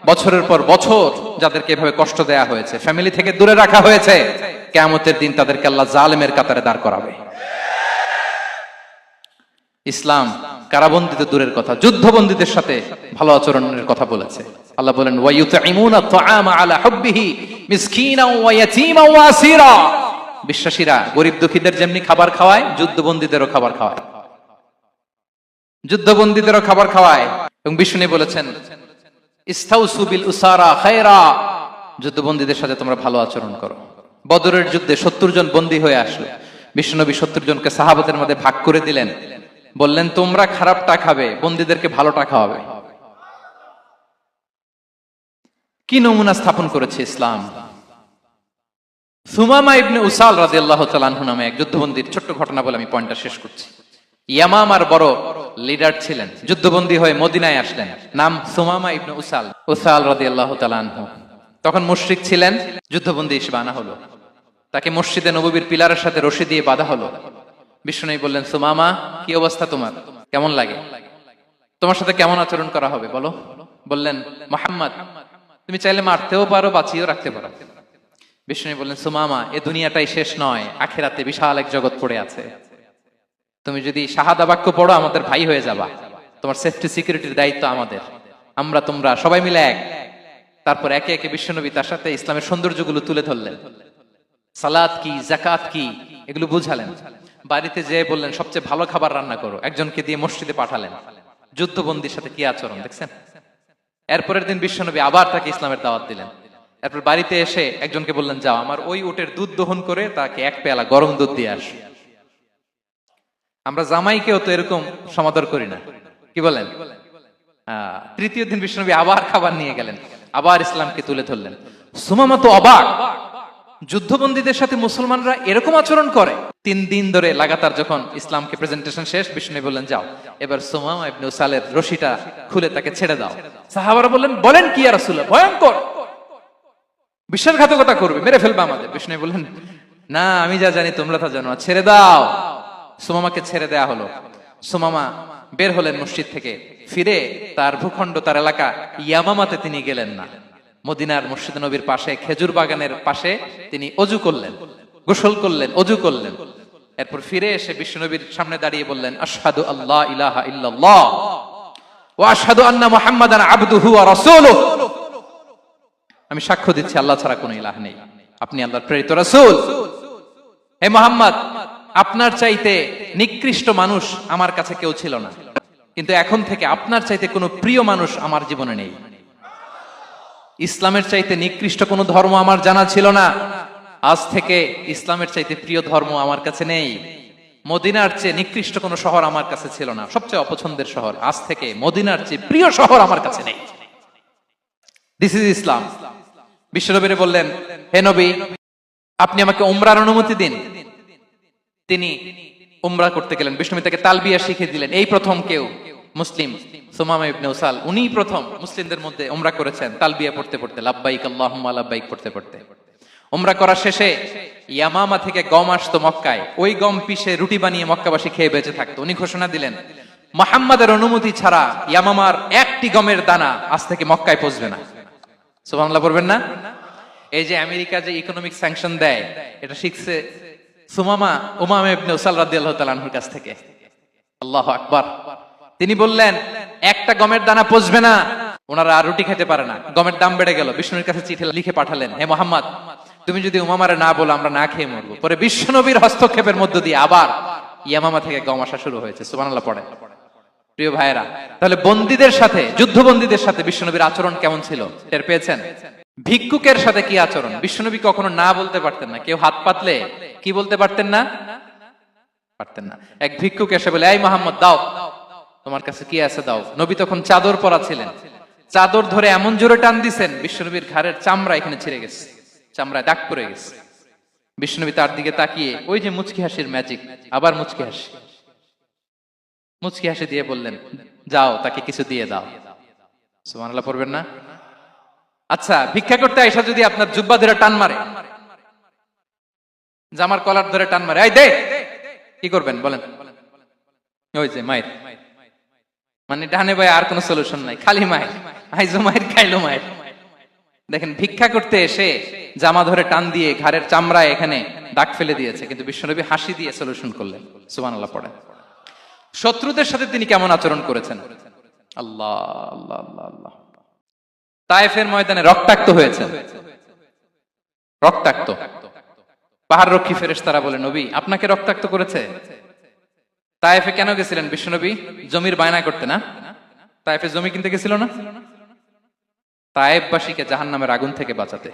বছরের পর বছর যাদেরকে এভাবে কষ্ট দেয়া হয়েছে, ফ্যামিলি থেকে দূরে রাখা হয়েছে, কিয়ামতের দিন তাদেরকে আল্লাহ জালেমের কাতারে দাঁড় করাবে। ইসলাম কারাবন্দীদের দূরের কথা, যুদ্ধবন্দীদের সাথে ভালো আচরণের কথা বলেছে। আল্লাহ বলেন, ওয়া ইউতঈমুনা আত-তাআমা আলা হুব্বিহি মিসকিনাও ওয়া ইয়াতীমান ওয়া আসীরা। বিশ্বাসীরা গরিব দুঃখীদের যেমনি খাবার খাওয়ায়, যুদ্ধবন্দীদেরও খাবার খাওয়ায়, যুদ্ধবন্দীদেরও খাবার খাওয়ায়। এবং বিষ্ণু বলেছেন, ইস্তাউসু বিল উসারা খায়রা, যুদ্ধবন্দীদের সাথে তোমরা ভালো আচরণ করো। বদরের যুদ্ধে 70 জন বন্দী হয়ে আসলো। বিশ্বনবী 70 জনকে সাহাবাদের মধ্যে ভাগ করে দিলেন, বললেন তোমরা খারাপটা খাবে, বন্দীদেরকে ভালোটা খাওয়াবে। কি নমুনা স্থাপন করেছে ইসলাম। সুমামা ইবনে উসাল রাদিয়াল্লাহু তাআলা আনহু নামে এক যুদ্ধবন্দীর ছোট্ট ঘটনা বলে আমি পয়েন্টটা শেষ করছি। ইয়ামামার বড় লিডার ছিলেন, যুদ্ধবন্দী হয়ে মদিনায় আসলেন, নাম সুমামা ইবনে উসাল রাদিয়াল্লাহু তাআলা আনহু। তখন মুশরিক ছিলেন, যুদ্ধবন্দী হিসেবে আনা হলো। তাকে মসজিদে নববীর পিলারের সাথে রশি দিয়ে বাঁধা হলো। বিষ্ণু বললেন, সুমামা কি অবস্থা তোমার, কেমন লাগে, তোমার সাথে কেমন আচরণ করা হবে বলো। বললেন, মুহাম্মদ তুমি চাইলে মারতেও পারো, বাঁচিয়েও রাখতে পারো। বিষ্ণু বললেন, সুমামা এ দুনিয়াটাই শেষ নয়, আখিরাতে বিশাল এক জগৎ পড়ে আছে। তুমি যদি শাহাদা বাক্য পড়ো আমাদের ভাই হয়ে যাবা, তোমার সেফটি সিকিউরিটির দায়িত্ব আমাদের, আমরা তোমরা সবাই মিলে এক। তারপর একে একে বিশ্বনবী তার সাথে ইসলামের সৌন্দর্যগুলো তুলে ধরলেন। সালাত কি, যাকাত কি, এগুলো বুঝালেন। বাড়িতে যেয়ে বললেন সবচেয়ে ভালো খাবার রান্না করো, একজনকে দিয়ে মসজিদে পাঠালেন। যুদ্ধবন্দীর সাথে কি আচরণ দেখছেন। এরপরের দিন বিশ্বনবী আবার তাকে ইসলামের দাওয়াত দিলেন। এরপর বাড়িতে এসে একজনকে বললেন, যাও আমার ওই উটের দুধ দহন করে তাকে এক পেয়ালা গরম দুধ দিয়ে আস। আমরা জামাইকেও তো এরকম সমাদর করি না, কি বলেন? তৃতীয় দিন বিশ্বনবী আবার খাবার নিয়ে গেলেন, আবার ইসলামকে তুলে ধরলেন। সুমামা তো অবাক, যুদ্ধবন্দীদের সাথে মুসলমানরা এরকম আচরণ করে। 3 দিন ধরে লাগাতার যখন ইসলামকে প্রেজেন্টেশন শেষ, বিষ্ণু বললেন, যাও এবার সুমামা ইবনে উসালের রশিটা খুলে তাকে ছেড়ে দাও। সাহাবারা বললেন, বলেন কি ইয়া রাসূলুল্লাহ, ভয়ঙ্কর, বিশ্বাসঘাতকতা করবে, মেরে ফেলবে আমাদের। বিষ্ণু বললেন, না আমি যা জানি তোমরা তা জানো না, ছেড়ে দাও। সুমামাকে ছেড়ে দেয়া হলো। সুমামা বের হলেন মসজিদ থেকে, ফিরে তার ভূখণ্ড, তার এলাকা ইয়ামামাতে তিনি গেলেন না। মদিনার মসজিদ নবীর পাশে খেজুর বাগানের পাশে তিনি অজু করলেন, গোসল করলেন, অজু করলেন। এরপর ফিরে এসে বিশ্বনবীর সামনে দাঁড়িয়ে বললেন, আশহাদু আল্লা ইলাহা ইল্লাল্লাহ ওয়া আশহাদু আন্না মুহাম্মাদান আবদুহু ওয়া রাসূলুহু। আমি সাক্ষ্য দিচ্ছি আল্লাহ ছাড়া কোনো ইলাহ নেই, আপনি আল্লাহর প্রেরিত রাসূল। হে মুহাম্মদ, আপনার চাইতে নিকৃষ্ট মানুষ আমার কাছে কেউ ছিল না, কিন্তু এখন থেকে আপনার চাইতে কোনো প্রিয় মানুষ আমার জীবনে নেই। ইসলামের চাইতে নিকৃষ্ট কোনো ধর্ম আমার জানা ছিল না, আজ থেকে ইসলামের চাইতে প্রিয় ধর্ম আমার কাছে নেই। মদিনার চেয়ে নিকৃষ্ট কোনো শহর আমার কাছে ছিল না, সবচেয়ে অপছন্দের শহর, আজ থেকে মদিনার চেয়ে প্রিয় শহর আমার কাছে নেই। দিস ইজ ইসলাম। বিশ্বনবী বললেন, হে নবী, আপনি আমাকে উমরার অনুমতি দিন। তিনি উমরা করতে গেলেন। বিষ্ণু তাকে তালবিয়া শিখিয়ে দিলেন। এই প্রথম কেউ মুসলিম সুমামা ইবনে উসাল, উনিই প্রথম মুসলিমদের মধ্যে উমরা করেছেন তালবিয়া পড়তে পড়তে, লাব্বাইক আল্লাহুম্মা লাব্বাইক পড়তে পড়তে। উমরা করা শেষে ইয়ামামা থেকে গম আসতো মক্কায়, ওই গম পিষে রুটি বানিয়ে মক্কাবাসী খেয়ে বেঁচে থাকতো। উনি ঘোষণা দিলেন, মুহাম্মাদের অনুমতি ছাড়া ইয়ামামার একটি গমের দানা আজ থেকে মক্কায় পৌঁছবে না। সুবহানাল্লাহ পড়বেন না? এই যে আমেরিকা যে ইকোনমিক স্যাংশন দেয়, এটা শিখছে সুমামা উমামা ইবনে উসাল রাদিয়াল্লাহু তাআলা আনহুর কাছ থেকে। আল্লাহু আকবার। তিনি বললেন, একটা গমের দানা পচবে না, ওনারা আর রুটি খেতে পারে না। গমের দাম বেড়ে গেল। বিষ্ণুর কাছে চিঠি লিখে পাঠালেন, হে মুহাম্মদ, তুমি যদি উমামারে না বলো আমরা না খেয়ে মরবো। পরে বিশ্বনবীর হস্তক্ষেপের মধ্য দিয়ে আবার ইয়ামামা থেকে গম আসা শুরু হয়েছে। সুবহানাল্লাহ পড়ে। প্রিয় ভাইয়েরা, তাহলে বন্দীদের সাথে, যুদ্ধবন্দীদের সাথে বিশ্বনবীর আচরণ কেমন ছিল টের পেয়েছেন? ভিক্ষুকের সাথে কি আচরণ? বিশ্বনবী কখনো না বলতে পারতেন না। কেউ হাত পাতলে কি বলতে পারতেন না? পারতেন না। এক ভিক্ষুক এসে বলে, এই মুহাম্মদ দাও, তোমার কাছে কি আছে দাও। নবী তখন চাদর পরা ছিলেন। চাদর ধরে এমন জোরে টান দিছেন, বিশ্বনবীর ঘাড়ের চামড়া এখানে ছিঁড়ে গেছে, চামড়ায় দাগ পড়ে গেছে। বিশ্বনবী তার দিকে তাকিয়ে, ওই যে মুচকি হাসির ম্যাজিক, আবার মুচকি হাসি, মুচকি হাসি দিয়ে বললেন, যাও তাকে কিছু দিয়ে দাও। সুবহানাল্লাহ পড়বেন না? আচ্ছা, ভিক্ষা করতে আইসা যদি আপনার জুব্বা ধরে টান মারে, জামার কলার ধরে টান মারে, এই দে, কি করবেন বলেন? ওই যে মায়ের, মানে ডানে ভাই আর কোন সলিউশন নাই, খালি মায়ের, আইজো মায়ের খাইলো মায়ের। দেখেন, ভিক্ষা করতে এসে জামা ধরে টান দিয়ে ঘাড়ের চামড়ায় এখানে দাগ ফেলে দিয়েছে, কিন্তু বিশ্বনবী হাসি দিয়ে সলিউশন করলেন। সুবহানাল্লাহ পড়ে। শত্রুদের সাথে তিনি কেমন আচরণ করেছেন? আল্লাহ আল্লাহ আল্লাহ আল্লাহ। তায়েফের ময়দানে রক্তাক্ত হয়েছে, রক্তাক্ত। পাহাড় রক্ষী ফেরেশতারা বলে, নবী আপনাকে রক্তাক্ত করেছে? তায়েফে কেন গেছিলেন বিশ্বনবী? জমির বায়না করতে না? তায়েফে জমি কিনতে গেছিল না? তায়েফবাসীকে জাহান্নামের আগুন থেকে বাঁচাতে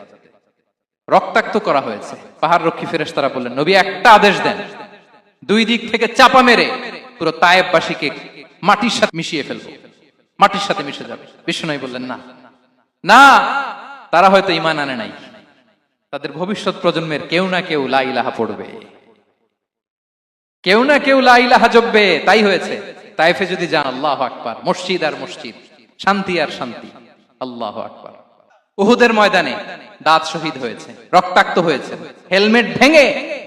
রক্তাক্ত করা হয়েছে। পাহাড় রক্ষী ফেরেশতারা বললেন, নবী একটা আদেশ দেন, দুই দিক থেকে চাপা মেরে পুরো তায়েফবাসীকে মাটির সাথে মিশিয়ে ফেলবো, মাটির সাথে মিশে যাবে। বিশ্বনবী বললেন, না না, তারা হয়তো ঈমান আনে নাই, তাদের ভবিষ্যৎ প্রজন্মের কেউ না কেউ লা ইলাহা পড়বে, কেউ না কেউ লা ইলাহা জপবে। তাই হয়েছে। তায়েফে যদি যান, আল্লাহু আকবার, মসজিদ আর মসজিদ, শান্তি আর শান্তি। আল্লাহু আকবার। উহুদের ময়দানে দাঁত শহীদ হয়েছে, রক্তাক্ত হয়েছে, হেলমেট ভেঙে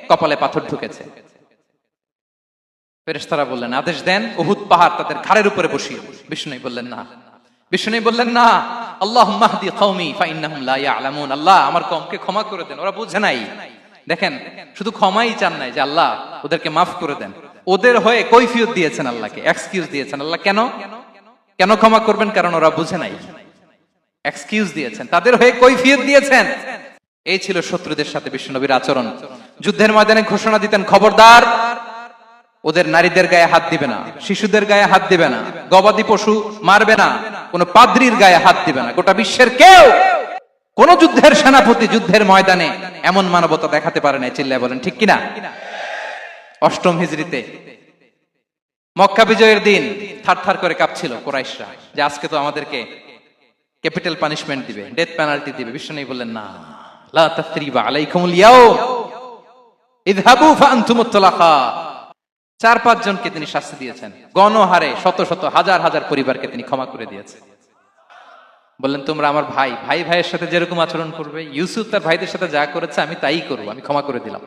কপালে পাথর ঢুকেছে। ফেরেশতারা বললেন, আদেশ দেন উহুদ পাহাড় তাদের ঘাড়ের উপরে বসিয়ে। বিষ্ণু বললেন, না। বিষ্ণু বললেন, না, আল্লাহুম্মা হদি কওমি ফাইন্নাহুম লা ইয়ালামুন। আল্লাহ আমার কওমকে ক্ষমা করে দেন, ওরা বুঝে নাই। দেখেন, শুধু ক্ষমাই চান নাই যে আল্লাহ ওদেরকে মাফ করে দেন, ওদের হয়ে কৈফিয়ত দিয়েছেন আল্লাহকে, এক্সকিউজ দিয়েছেন। আল্লাহ কেন কেন ক্ষমা করবেন? কারণ ওরা বুঝে নাই। এক্সকিউজ দিয়েছেন, তাদের হয়ে কৈফিয়ত দিয়েছেন। এই ছিল শত্রুদের সাথে বিশ্বনবীর আচরণ। যুদ্ধের ময়দানে ঘোষণা দিতেন, খবরদার ওদের নারীদের গায়ে হাত দিবে না, শিশুদের গায়ে হাত দিবে না, গবাদি পশু মারবে না, কোন পাদ্রীর গায়ে হাত দিবে না। গোটা বিশ্বের কেউ কোন যুদ্ধের সেনাপতি যুদ্ধের ময়দানে এমন মানবতা দেখাতে পারে না। চিল্লায় বলেন ঠিক কিনা? অষ্টম হিজরিতে মক্কা বিজয়ের দিন থারথার করে কাঁপছিল কুরাইশরা যে আজকে তো আমাদেরকে ক্যাপিটাল পানিশমেন্ট দিবে, ডেথ পেনাল্টি দিবে। বিশ্বনবী বললেন না, লা তাসরিবা আলাইকুমুল ইয়াউম ইযহাবু ফাআনতুমুত তুলাকা। 4-5 জনকে তিনি শাস্তি দিয়েছেন, গণহারে শত শত হাজার হাজার পরিবারকে তিনি ক্ষমা করে দিয়েছেন। বললেন তোমরা আমার ভাই, ভাই ভাইয়ের সাথে যেরকম আচরণ করবে, ইউসুফ তার ভাইদের সাথে যা করেছে আমি তাই করব, আমি ক্ষমা করে দিলাম।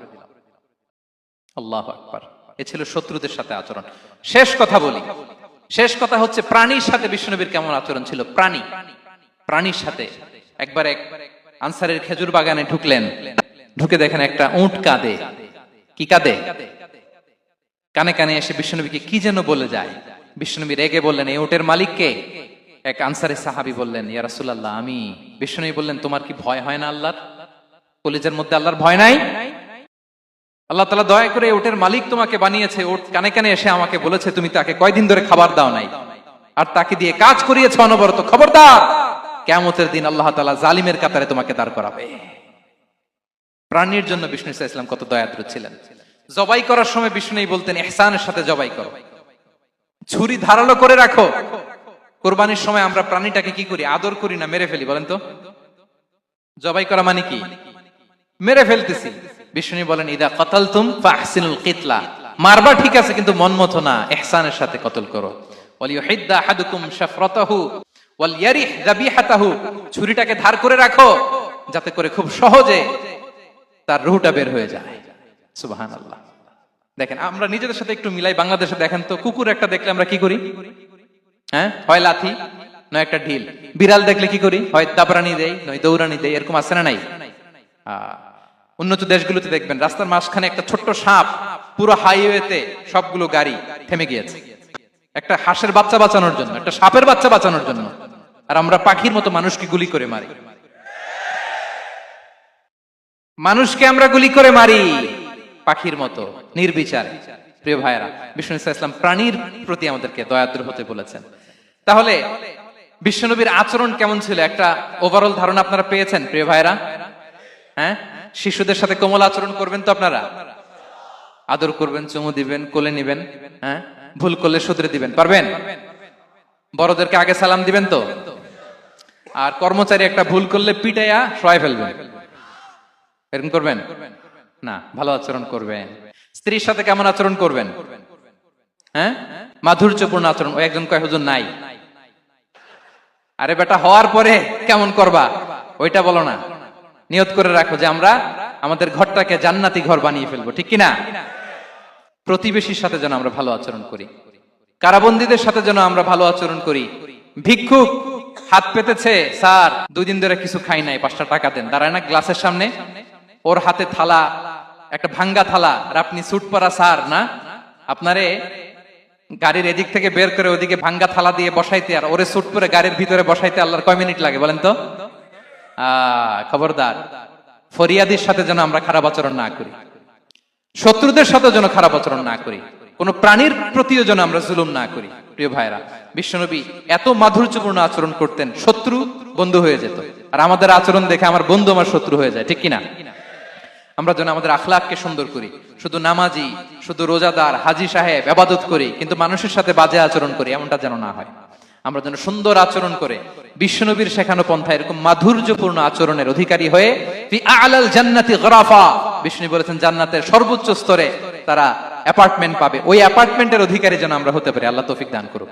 আল্লাহু আকবার। এ ছিল শত্রুদের সাথে আচরণ। শেষ কথা বলি, শেষ কথা হচ্ছে প্রাণীর সাথে বিশ্বনবীর কেমন আচরণ ছিল। প্রাণীর সাথে একবার এক আনসারের খেজুর বাগানে ঢুকলেন, ঢুকে দেখেন একটা উট কাঁদে। কি কাঁদে? কানে কানে এসে বিশ্বনবীকে কি যেন বলে যায়। বিশ্বনবী রেগে বললেন, এই উটের মালিক কে? এক আনসারের সাহাবী বললেন, ইয়া রাসূলুল্লাহ আমি। বিশ্বনবী বললেন, তোমার কি ভয় হয় না আল্লাহর? কলিজার মধ্যে আল্লাহর ভয় নাই? আল্লাহ তাআলা দয়া করে উটের মালিক তোমাকে বানিয়েছে, উট কানে কানে এসে আমাকে বলেছে তুমি তাকে কয়দিন ধরে খাবার দাও নাই, আর তাকে দিয়ে কাজ করিয়েছে অনবরত। খবরদার, কিয়ামতের দিন আল্লাহ তাআলা জালিমের কাতারে তোমাকে দাঁড় করাবে। প্রাণীর জন্য বিষ্ণু ইসা ইসলাম কত দয়াদ্র ছিলেন। জবাই করার সময় বিষ্ণু বলতেন ইহসানের সাথে জবাই করো, ছুরি ধারালো করে রাখো। কোরবানির সময় আমরা প্রাণীটাকে কি করি? আদর করি না মেরে ফেলি? বলেন তো, জবাই করা মানে কি? মেরে ফেলতেছি। বিষ্ণু বলেন ইদা কাতালতুম ফাহসিনুল কিতলা, মারবা ঠিক আছে কিন্তু মন মতো না, ইহসানের সাথে কতল করো। ওয়ালিউহিদ্দা আহাদুকুম শাফরাতাহু ওয়ালইয়ারিহ যাবিহাতাহু, ছুরিটাকে ধার করে রাখো যাতে করে খুব সহজে তার রুহটা বের হয়ে যায়। সুবহানাল্লাহ। দেখেন আমরা নিজেদের সাথে একটু মিলাই। বাংলাদেশে দেখেন তো, কুকুর একটা দেখলে আমরা কি করি? হ্যাঁ, হয় লাথি নয় একটা ঢিল। বিড়াল দেখলে কি করি? হয় দাবরানি দেই নয় দৌড়ানি দেই। এরকম আছে না নাই? উন্নত দেশগুলোতে দেখবেন রাস্তার মাঝখানে একটা ছোট্ট সাপ, পুরো হাইওয়েতে সবগুলো গাড়ি থেমে গিয়েছে একটা হাঁসের বাচ্চা বাঁচানোর জন্য, একটা সাপের বাচ্চা বাঁচানোর জন্য। আর আমরা পাখির মতো মানুষকে গুলি করে মারি। মানুষকে আমরা গুলি করে মারি পাখির মতো নির্বিচারে। প্রিয় ভাইয়েরা, বিষ্ণু ইসলাম প্রাণীর প্রতি আমাদেরকে দয়াদ্র হতে বলেছেন। তাহলে বিশ্বনবীর আচরণ কেমন ছিল একটা ওভারঅল ধারণা আপনারা পেয়েছেন? প্রিয় ভাইয়েরা, হ্যাঁ, শিশুদের সাথে কোমল আচরণ করবেন তো আপনারা? আদর করবেন, চুমু দিবেন, কোলে নিবেন, হ্যাঁ, ভুল করলে শুধরে দিবেন, পারবেন? বড়দেরকে আগে সালাম দিবেন তো? আর কর্মচারী একটা ভুল করলে পিটাইয়া শোয়াই ফেলবেন, এরকম করবেন না? ভালো আচরণ করবেন। স্ত্রীর সাথে কেমন আচরণ করবেন? হ্যাঁ, মাধুর্যপূর্ণ আচরণ। ও একজন কয় হুজুর নাই। আরে বেটা, হওয়ার পরে কেমন করবা ওইটা বলো না। নিয়ত করে রাখো যে আমরা আমাদের ঘরটাকে জান্নাতি ঘর বানিয়ে ফেলবো, ঠিক কিনা? প্রতিবেশীর সাথে যেন আমরা ভালো আচরণ করি, কারাবন্দীদের সাথে যেন আমরা ভালো আচরণ করি। ভিক্ষুক হাত পেতেছে, স্যার 2 দিন ধরে কিছু খাই নাই, 5টা টাকা দেন। দাঁড়ায় না গ্লাসের সামনে, ওর হাতে থালা, একটা ভাঙ্গা থালা, আর আপনি স্যুট পরা স্যার না, আপনারে গাড়ির এদিক থেকে বের করে ওদিকে ভাঙ্গা থালা দিয়ে বসাইতে আর ওরে স্যুট পরে গাড়ির ভিতরে বসাইতে আল্লাহর কয় মিনিট লাগে বলেন তো? খবরদার, ফরিয়াদির সাথে যেন আমরা খারাপ আচরণ না করি, শত্রুদের সাথে যেন খারাপ আচরণ না করি, কোন প্রাণীর প্রতিও যেন আমরা জুলুম না করি। প্রিয় ভাইরা, বিশ্বনবী এত মাধুর্যপূর্ণ আচরণ করতেন, শত্রু বন্ধু হয়ে যেত। আর আমাদের আচরণ দেখে আমার বন্ধু আমার শত্রু হয়ে যায়, ঠিক কিনা? আমরা যেন আমাদের আখলাককে সুন্দর করি। শুধু নামাজি, শুধু রোজাদার, হাজি সাহেব ইবাদত করি কিন্তু মানুষের সাথে বাজে আচরণ করি, এমনটা যেন না হয়। আমরা যেন সুন্দর আচরণ করে বিশ্বনবীর শেখানো পন্থা এরকম মাধুর্যপূর্ণ আচরণের অধিকারী হয়ে ফি আ'লাল জান্নাতি গরাফা, বিষ্ণু বলেছেন জান্নাতের সর্বোচ্চ স্তরে তারা অ্যাপার্টমেন্ট পাবে। ওই অ্যাপার্টমেন্টের অধিকারী যেন আমরা হতে পারি। আল্লাহ তৌফিক দান করুক।